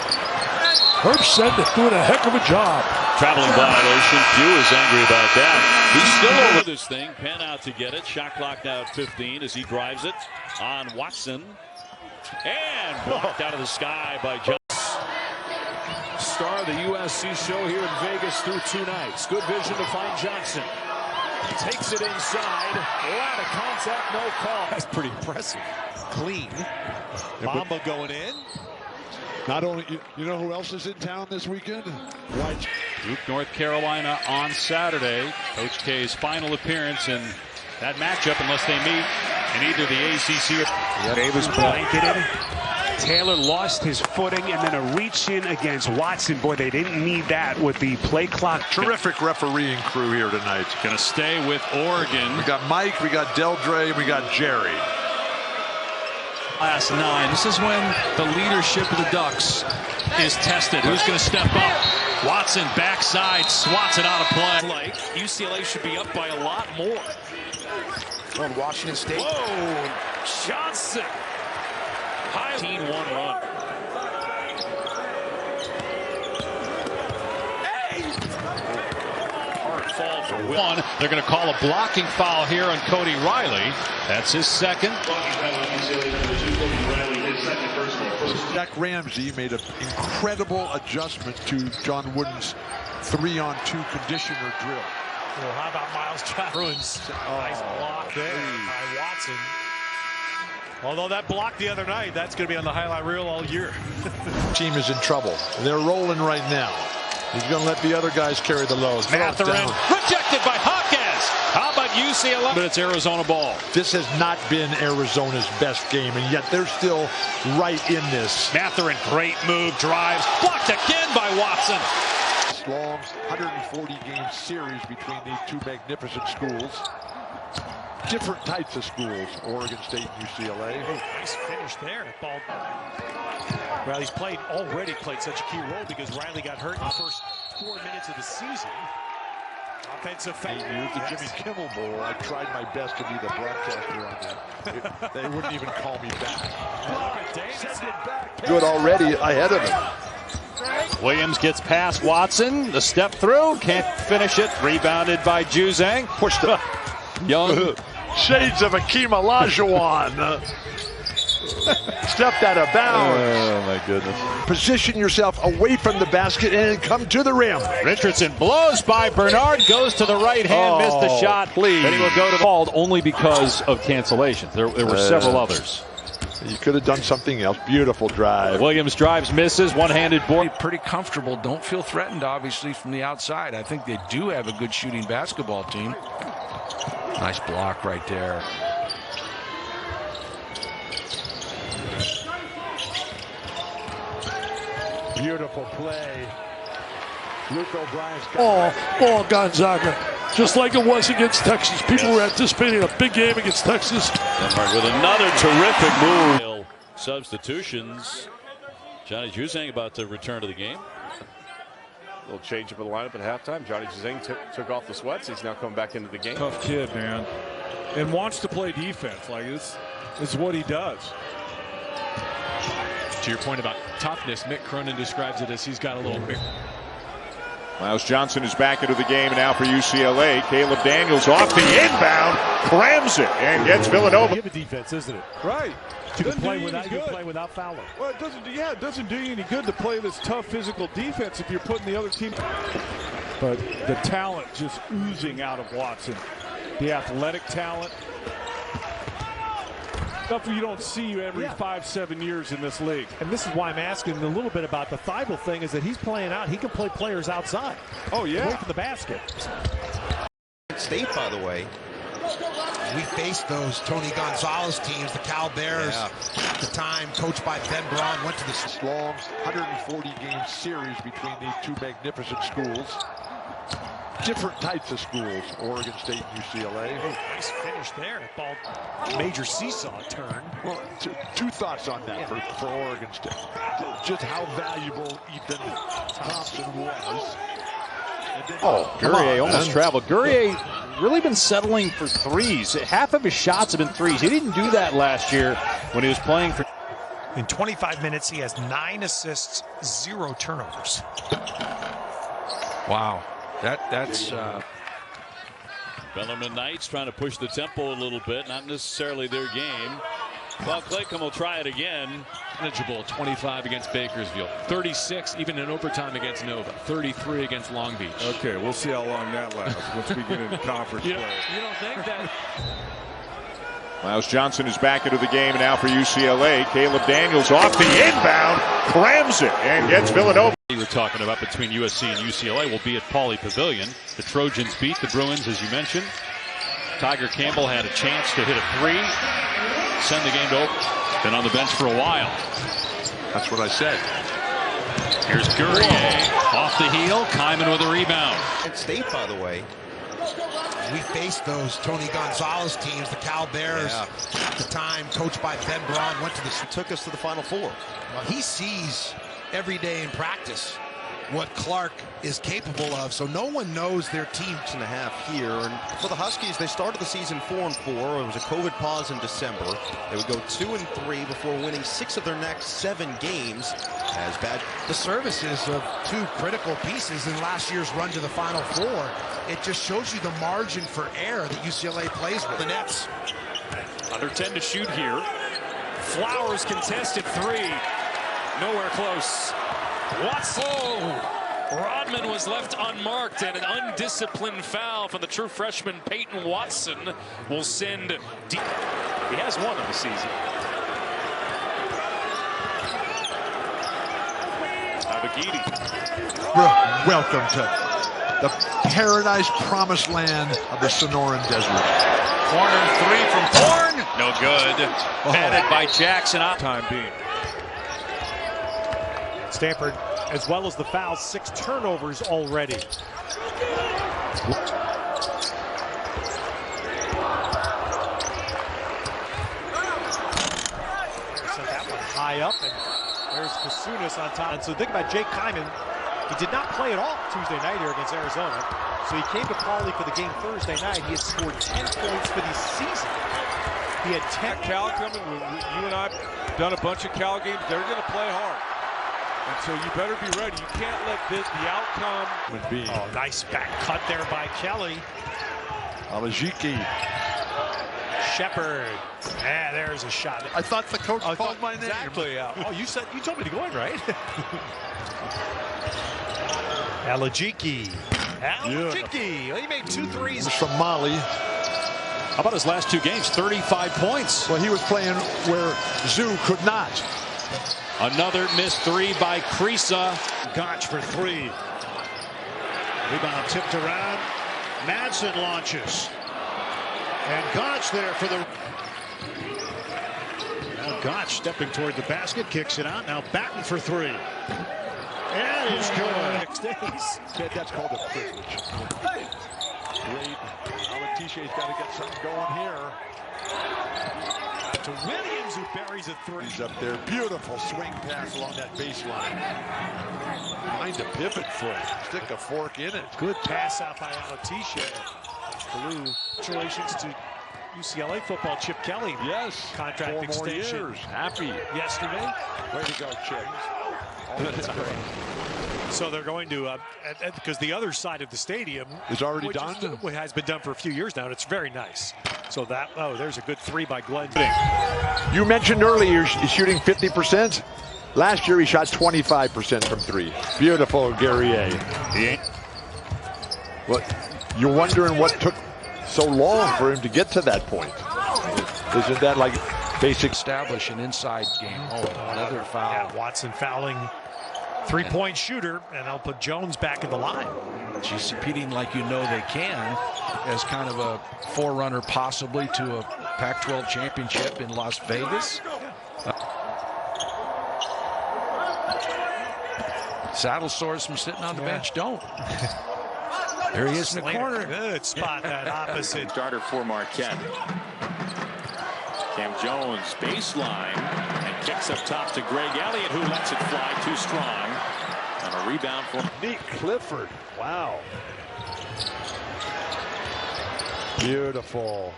Herb Sender doing a heck of a job. Traveling violation. Few is angry about that. He's still over this thing. Penn out to get it. Shot clock now at 15 as he drives it on Watson. And blocked out of the sky by Johnson. Star of the USC show here in Vegas through 2 nights. Good vision to find Johnson. Takes it inside. A lot of contact, no call. That's pretty impressive. Clean. Bamba going in. Not only, you know who else is in town this weekend? White. Duke, North Carolina on Saturday. Coach K's final appearance in that matchup, unless they meet in either the ACC or... Davis blanketed. Taylor lost his footing, and then a reach in against Watson. Boy, they didn't need that with the play clock. Terrific refereeing crew here tonight. Going to stay with Oregon. We got Mike, we got Deldre, we got Jerry. Last 9. This is when the leadership of the Ducks is tested. Who's going to step up? Watson backside swats it out of play. Like UCLA should be up by a lot more. On Washington State. Whoa, Johnson. High 15-1 run. Hard fall for One. They're going to call a blocking foul here on Cody Riley. That's his second. Jack Ramsey made an incredible adjustment to John Wooden's 3-on-2 conditioner drill. Well, how about Miles Bruins? Nice block there by Watson. Although that block the other night, that's going to be on the highlight reel all year. Team is in trouble. They're rolling right now. He's going to let the other guys carry the load. Matherin rejected by Hawkins. How about UCLA? But it's Arizona ball. This has not been Arizona's best game, and yet they're still right in this. Matherin, great move, drives, blocked again by Watson. Long 140-game series between these two magnificent schools. Different types of schools, Oregon State and UCLA. Oh, nice finish there. Ball. Riley's already played such a key role because Riley got hurt in the first 4 minutes of the season. Offensive foul. 8 years, the Jimmy Kimmel Bowl. I tried my best to be the broadcaster on that. They wouldn't even call me back. Good already ahead of him. Williams gets past Watson. The step through. Can't finish it. Rebounded by Juzang. Pushed it. Young. Shades of Akeem Olajuwon. Stepped out of bounds. Oh, my goodness. Position yourself away from the basket and come to the rim. Richardson blows by Bernard. Goes to the right hand. Missed the shot. Please. Then he will go to the ball only because of cancellations. There were several others. You could have done something else. Beautiful drive. Williams drives, misses, one-handed board. Pretty comfortable. Don't feel threatened, obviously, from the outside. I think they do have a good shooting basketball team. Nice block right there. Beautiful play. Luke O'Brien's Oh, Gonzaga. Just like it was against Texas. People were anticipating a big game against Texas. With another terrific move. Substitutions. Johnny Juzang about to return to the game. A little change up of the lineup at halftime. Johnny Juzang took off the sweats. He's now coming back into the game. Tough kid, man. And wants to play defense. Like, this is what he does. To your point about toughness, Mick Cronin describes it as he's got a little bit. Miles Johnson is back into the game now for UCLA. Caleb Daniels off the inbound, crams it, and gets Villanova. Give a defense, isn't it? Right. You can play without fouling. Well, it doesn't do you any good to play this tough physical defense if you're putting the other team. But the talent just oozing out of Watson. The athletic talent. Stuff you don't see every 5-7 years in this league. And this is why I'm asking a little bit about the Thibault thing, is that he's playing out. He can play players outside. Oh, yeah. Away from the basket. State, by the way. We faced those Tony Gonzalez teams, the Cal Bears, at the time, coached by Ben Braun, went to the long 140-game series between these two magnificent schools. Different types of schools, Oregon State and UCLA. Oh, nice finish there. Ball, major seesaw turn. Well, two thoughts on that for Oregon State. Just how valuable Ethan Thompson was. Guerrier almost traveled. Guerrier really been settling for threes. Half of his shots have been threes. He didn't do that last year when he was playing for. In 25 minutes, he has 9 assists, 0 turnovers. Wow. That's Bellarmine Knights trying to push the tempo a little bit, not necessarily their game. Well, Claycomb will try it again. Manageable 25 against Bakersfield, 36 even in overtime against Nova, 33 against Long Beach. Okay, we'll see how long that lasts once we get into conference play. You don't think that? Miles Johnson is back into the game now for UCLA. Caleb Daniels off the inbound, crams it, and gets Villanova. We were talking about between USC and UCLA will be at Pauley Pavilion. The Trojans beat the Bruins, as you mentioned. Tiger Campbell had a chance to hit a 3, send the game to open. Been on the bench for a while. That's what I said. Here's Guerrier off the heel. Kyman with a rebound. State, by the way. We faced those Tony Gonzalez teams, the Cal Bears at the time, coached by Ben Braun, went to the... Took us to the Final Four. Well, he sees every day in practice what Clark is capable of, so no one knows their team. 6.5 here, and for the Huskies, they started the season 4-4. It was a COVID pause in December. They would go 2-3 before winning 6 of their next 7 games. As bad. The services of 2 critical pieces in last year's run to the Final Four. It just shows you the margin for error that UCLA plays with. The Nets. Under 10 to shoot here. Flowers contested 3. Nowhere close. Watson. Rodman was left unmarked, and an undisciplined foul from the true freshman Peyton Watson will send deep. He has 1 of the season. Abagidi. Welcome to the paradise promised land of the Sonoran Desert. Corner 3 from Thorne. No good. Headed by Jackson. Time being. Stanford, as well as the fouls, 6 turnovers already. Sent that one high up, and there's Kasunas on top. And so think about Jake Kyman. He did not play at all Tuesday night here against Arizona. So he came to Pauley for the game Thursday night. He had scored 10 points for the season. He had 10. Cal coming. You and I have done a bunch of Cal games. They're going to play hard. And so you better be ready. You can't let the outcome be. Oh, nice back cut there by Kelly. Alajiki. Shepard. Yeah, there's a shot. I thought the coach called my name. Exactly. Oh, you told me to go in, right? Alajiki. Alajiki. He made 2 threes. From Mali. How about his last 2 games? 35 points. Well, he was playing where Zoo could not. Another missed 3 by Krisa. Gotch for 3. Rebound tipped around. Madsen launches. And Gotch there for the... Now Gotch stepping toward the basket, kicks it out. Now Batten for 3. And it's good. 6 days. Ted, that's called a privilege. Great. Alatisha's got to get something going here. To Williams, who buries a 3. He's up there. Beautiful swing pass along that baseline. Find a pivot foot. Stick a fork in it. Good pass out by Alatisha. Blue. Congratulations to UCLA football Chip Kelly. Yes. Contract 4 more extension. years. Happy yesterday. Way to go, Chip. So they're going to, because the other side of the stadium is already done. Has been done for a few years now, and it's very nice. So that, there's a good 3 by Glenn. You mentioned earlier he's shooting 50%. Last year he shot 25% from 3. Beautiful, Guerrier. Well, you're wondering what took so long for him to get to that point. Isn't that like basic? Establish an inside game. Oh, another foul. Yeah, Watson fouling. 3-point shooter, and I'll put Jones back in the line. She's competing like you know they can, as kind of a forerunner possibly to a Pac-12 championship in Las Vegas. Saddle sores from sitting on the bench don't. There he is in the corner. Good spot, that opposite. Starter for Marquette. Cam Jones, baseline, and kicks up top to Greg Elliott, who lets it fly too strong. And a rebound for Nick Clifford. Wow. Beautiful.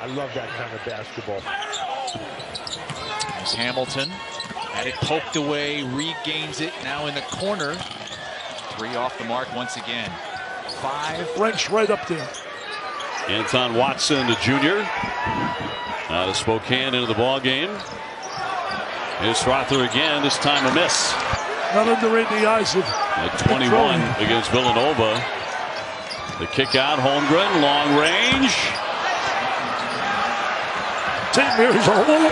I love that kind of basketball. As Hamilton had it poked away, regains it, now in the corner. 3 off the mark once again. 5. Wrench right up there. Anton Watson, the junior, out of Spokane into the ball game. Here's Rother again, this time a miss. Not underrating the eyes of At 21 against Villanova. The kick out, Holmgren, long range. St. Mary's are all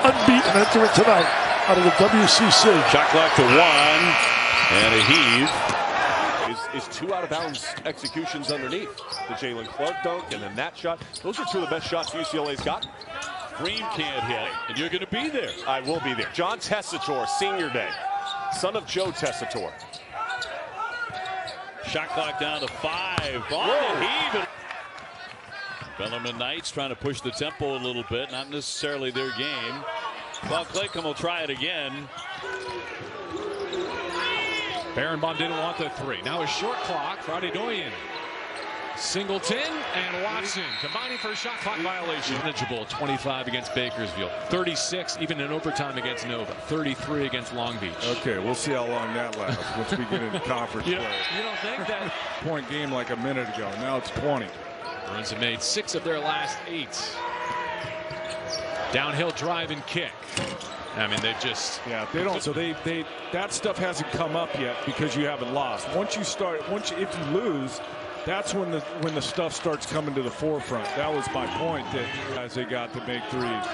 unbeaten entering tonight out of the WCC. Shot clock to 1 and a heave. Is 2 out of bounds executions underneath. The Jalen Clark dunk and then that shot. Those are 2 of the best shots UCLA's got. Green can't hit, and you're going to be there. I will be there. John Tessitore, senior day. Son of Joe Tessitore. Shot clock down to 5. On the heave. Bellarmine Knights trying to push the tempo a little bit, not necessarily their game. Well, Claycomb will try it again. Barenbaum didn't want the three. Now a short clock for Adedoyan. Singleton and Watson combining for a shot clock violation. Manageable 25 against Bakersfield, 36 even in overtime against Nova, 33 against Long Beach. Okay, we'll see how long that lasts once we get into conference play. You don't think that? Point game like a minute ago. Now it's 20. Bruins have made 6 of their last 8. Downhill drive and kick. I mean, they've just they don't. So they that stuff hasn't come up yet because you haven't lost. If you lose, that's when the stuff starts coming to the forefront. That was my point, that as they got to make threes.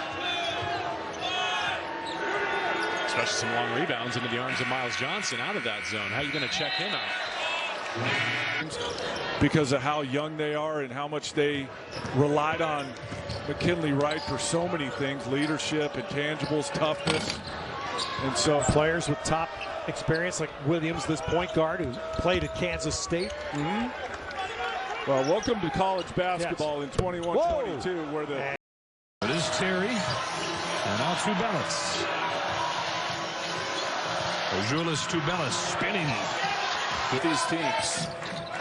Especially some long rebounds into the arms of Miles Johnson out of that zone. How are you going to check him out? Because of how young they are and how much they relied on McKinley Wright for so many things, leadership, intangibles, toughness. And so players with top experience like Williams, this point guard who played at Kansas State. Well, welcome to college basketball in 21-22, where the... It is Terry, and now Tubelis. Julius Tubelis spinning with these teams.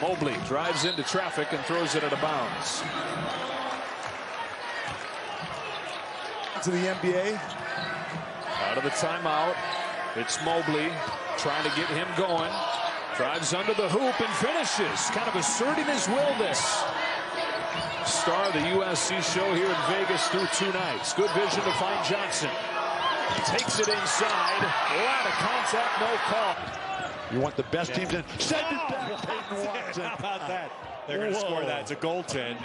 Mobley drives into traffic and throws it out of bounds. To the NBA. Out of the timeout, it's Mobley trying to get him going. Drives under the hoop and finishes. Kind of asserting his will this. Star of the USC show here in Vegas through 2 nights. Good vision to find Johnson. Takes it inside. A lot of contact, no call. You want the best team to send it back. Peyton Watson. How about that? They're going to score that. It's a goaltend.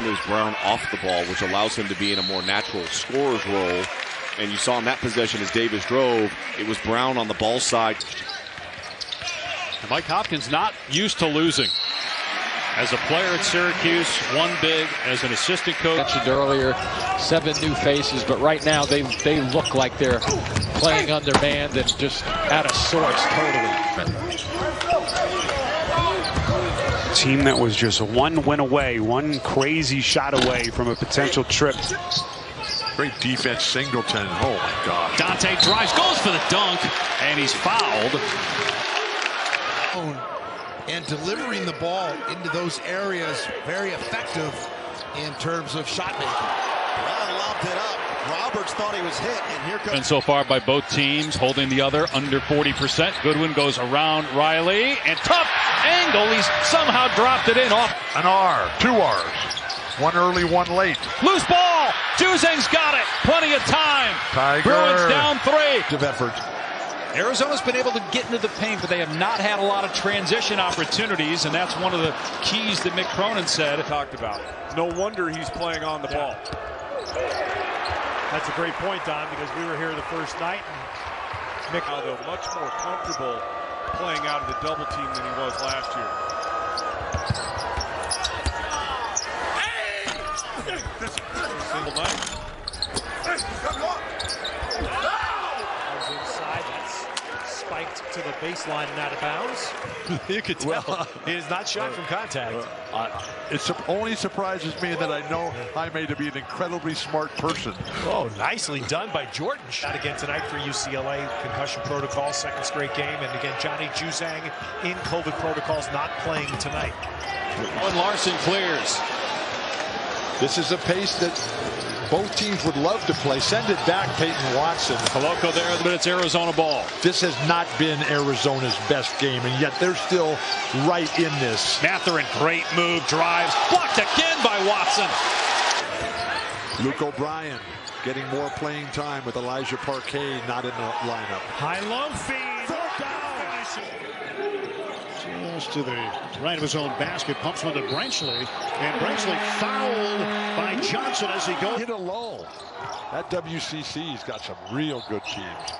Moves Brown off the ball, which allows him to be in a more natural scorer's role. And you saw in that possession as Davis drove, it was Brown on the ball side. Mike Hopkins not used to losing. As a player at Syracuse, won big. As an assistant coach. Mentioned earlier, 7 new faces, but right now they look like they're playing undermanned and just out of sorts totally. A team that was just 1 win away, 1 crazy shot away from a potential trip. Great defense, Singleton. Oh my God. Dante drives, goes for the dunk, and he's fouled. And delivering the ball into those areas, very effective in terms of shot making. Brown lobbed it up. Roberts thought he was hit, and here comes. And so far by both teams, holding the other under 40%. Goodwin goes around Riley, and tough angle. He's somehow dropped it in off. An R, 2 R's. 1 early, 1 late. Loose ball. Juzang's got it. Plenty of time. Tiger. Bruins down 3. Of effort. Arizona's been able to get into the paint, but they have not had a lot of transition opportunities, and that's one of the keys that Mick Cronin said. Talked about. No wonder he's playing on the ball. That's a great point, Don, because we were here the first night. And Mick, now, though, much more comfortable playing out of the double team than he was last year. Single night. Inside, that's spiked to the baseline and out of bounds. You could tell he is not shot from contact. It only surprises me that I know Jaime to be an incredibly smart person. Oh, nicely done by Jordan. Shot again tonight for UCLA. Concussion protocol, 2nd straight game. And again, Johnny Juzang in COVID protocols, not playing tonight. When Larson clears. This is a pace that both teams would love to play. Send it back, Peyton Watson. Koloko there, but it's Arizona ball. This has not been Arizona's best game, and yet they're still right in this. Mathurin, great move, drives, blocked again by Watson. Luke O'Brien getting more playing time with Elijah Parquet not in the lineup. High-low feed. Just to the right of his own basket, pumps one to Brenchley, and Brenchley fouled by Johnson as he goes. Hit a lull. That WCC's got some real good teams.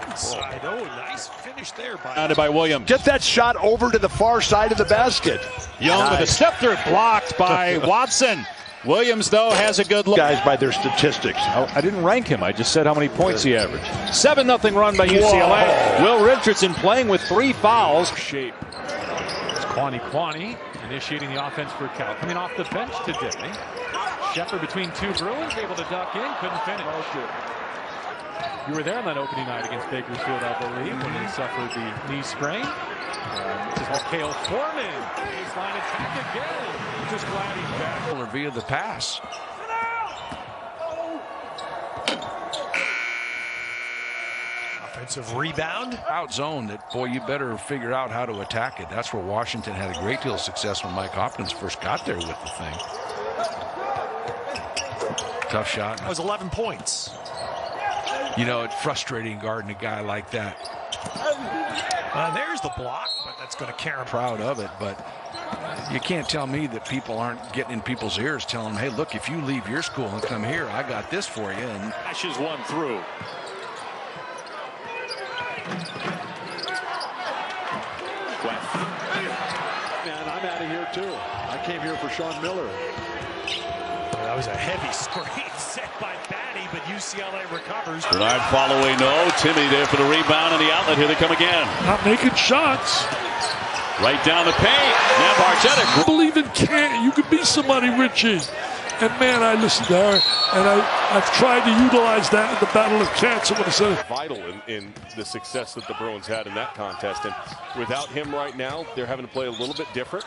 Inside. Oh, nice finish there by Williams. Get that shot over to the far side of the basket. Young with a step through, blocked by Watson. Williams, though, has a good look. Guys by their statistics. I didn't rank him. I just said how many points he averaged. 7-0 run by UCLA. Whoa. Will Richardson playing with 3 fouls. Shape. It's Kwani, and initiating the offense for Cal. Coming off the bench today. Shepard between two Bruins, able to duck in, couldn't finish. You were there on that opening night against Bakersfield, I believe, when he suffered the knee sprain. This is Mikhail Foreman. Baseline attack again. Just glad he's back. Via the pass. Offensive rebound. Out zone that, boy, you better figure out how to attack it. That's where Washington had a great deal of success when Mike Hopkins first got there with the thing. Tough shot. That was 11 points. You know, it's frustrating guarding a guy like that. There's the block, but that's going to carry him. Proud of it, but you can't tell me that people aren't getting in people's ears telling them, hey, look, if you leave your school and come here, I got this for you. And Ashes one through. Man, I'm out of here too. I came here for Sean Miller. That was a heavy screen set by Batty, but UCLA recovers. Bernard following, no. Timmy there for the rebound and the outlet. Here they come again. Not making shots. Right down the paint. Now Barchetta. Believe in can't. You can be somebody, Richie. And man, I listened to her, and I've tried to utilize that in the Battle of Cats. Vital in the success that the Bruins had in that contest, and without him right now, they're having to play a little bit different.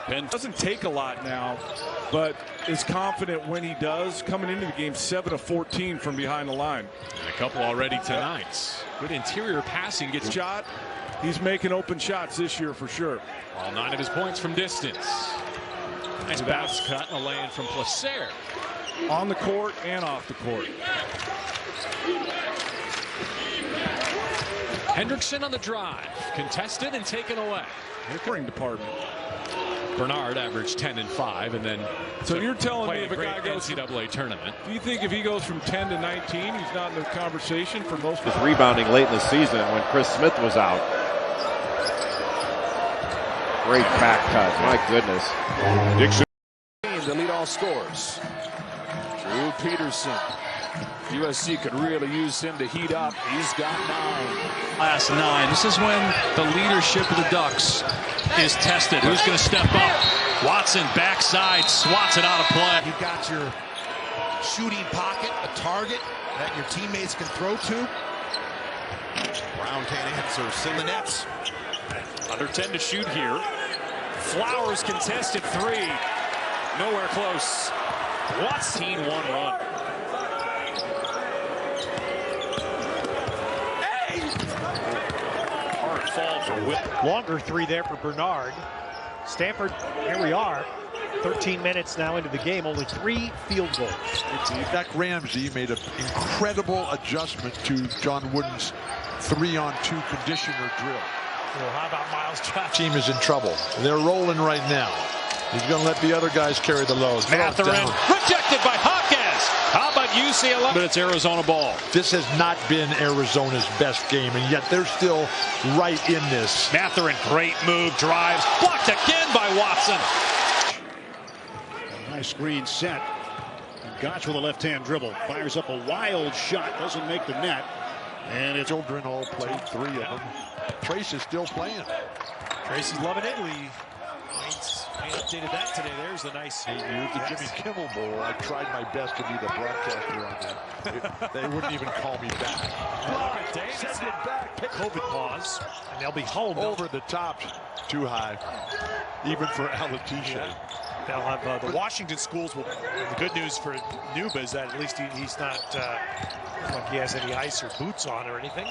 Penn doesn't take a lot now, but is confident when he does. Coming into the game, 7 of 14 from behind the line. And a couple already tonight. Good interior passing, gets shot. He's making open shots this year for sure. All 9 of his points from distance. Nice bounce cut and a lay-in from Placer. On the court and off the court. Hendrickson on the drive. Contested and taken away. Scoring department. Bernard averaged 10 and 5, and then so you're telling me if a guy goes NCAA tournament. Do you think if he goes from 10 to 19, he's not in the conversation for most? His rebounding late in the season when Chris Smith was out. Great back cut, my goodness. Dixon to lead all scores. Drew Peterson. USC could really use him to heat up. He's got 9. Last 9. This is when the leadership of the Ducks is tested. Who's going to step up? Watson backside swats it out of play. You've got your shooting pocket, a target that your teammates can throw to. Brown can't answer. Sing the nets. Under 10 to shoot here. Flowers contested 3. Nowhere close. Watts team 1 run. Hard fall for Whip. Longer 3 there for Bernard. Stanford, here we are. 13 minutes now into the game, only 3 field goals. Zach Ramsey made an incredible adjustment to John Wooden's 3-on-2 conditioner drill. Well, how about Miles Johnson? Team is in trouble. They're rolling right now. He's going to let the other guys carry the load. Matherin rejected by Hawkins. How about UCLA? But it's Arizona ball. This has not been Arizona's best game, and yet they're still right in this. Matherin, great move, drives, blocked again by Watson. Nice screen set. Gotch with a left-hand dribble. Fires up a wild shot. Doesn't make the net. And it's children all played, 3 of them. Trace is still playing. Tracy's loving Italy. I updated that today. There's the nice. Here's the Jimmy Kimmel Bowl. I tried my best to be the broadcaster on that. They wouldn't even call me back. Send it back. COVID pause, and they'll be home. Over the top, too high, even for Alatisha. Yeah. They'll have the Washington schools. Will, the good news for Nuba is that at least he's not like he has any ice or boots on or anything.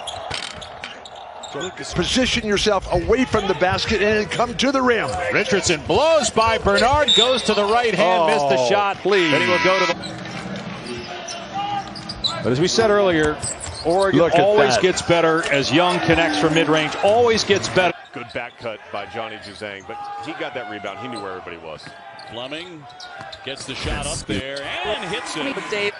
Position yourself away from the basket and come to the rim. Richardson blows by Bernard, goes to the right hand, missed the shot. Please. Then he will go to the. But as we said earlier, Oregon always gets better as Young connects from mid-range. Always gets better. Good back cut by Johnny Juzang, but he got that rebound. He knew where everybody was. Fleming gets the shot up there and hits it.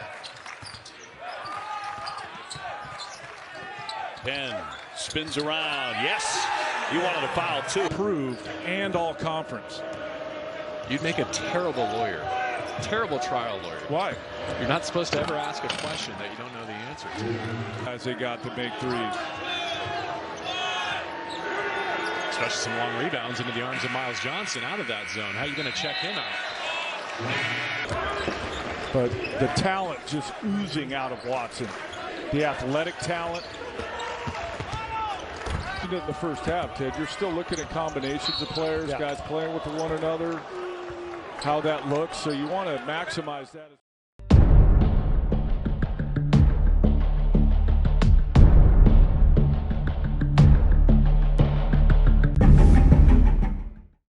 Penn spins around. Yes, he wanted a foul too. Approved and all conference. You'd make a terrible lawyer. Terrible trial lawyer. Why? You're not supposed to ever ask a question that you don't know the answer to. As they got to make 3s. Especially some long rebounds into the arms of Miles Johnson out of that zone. How are you going to check him out? But the talent just oozing out of Watson. The athletic talent. In the first half, Ted, you're still looking at combinations of players, guys playing with one another, how that looks. So you want to maximize that.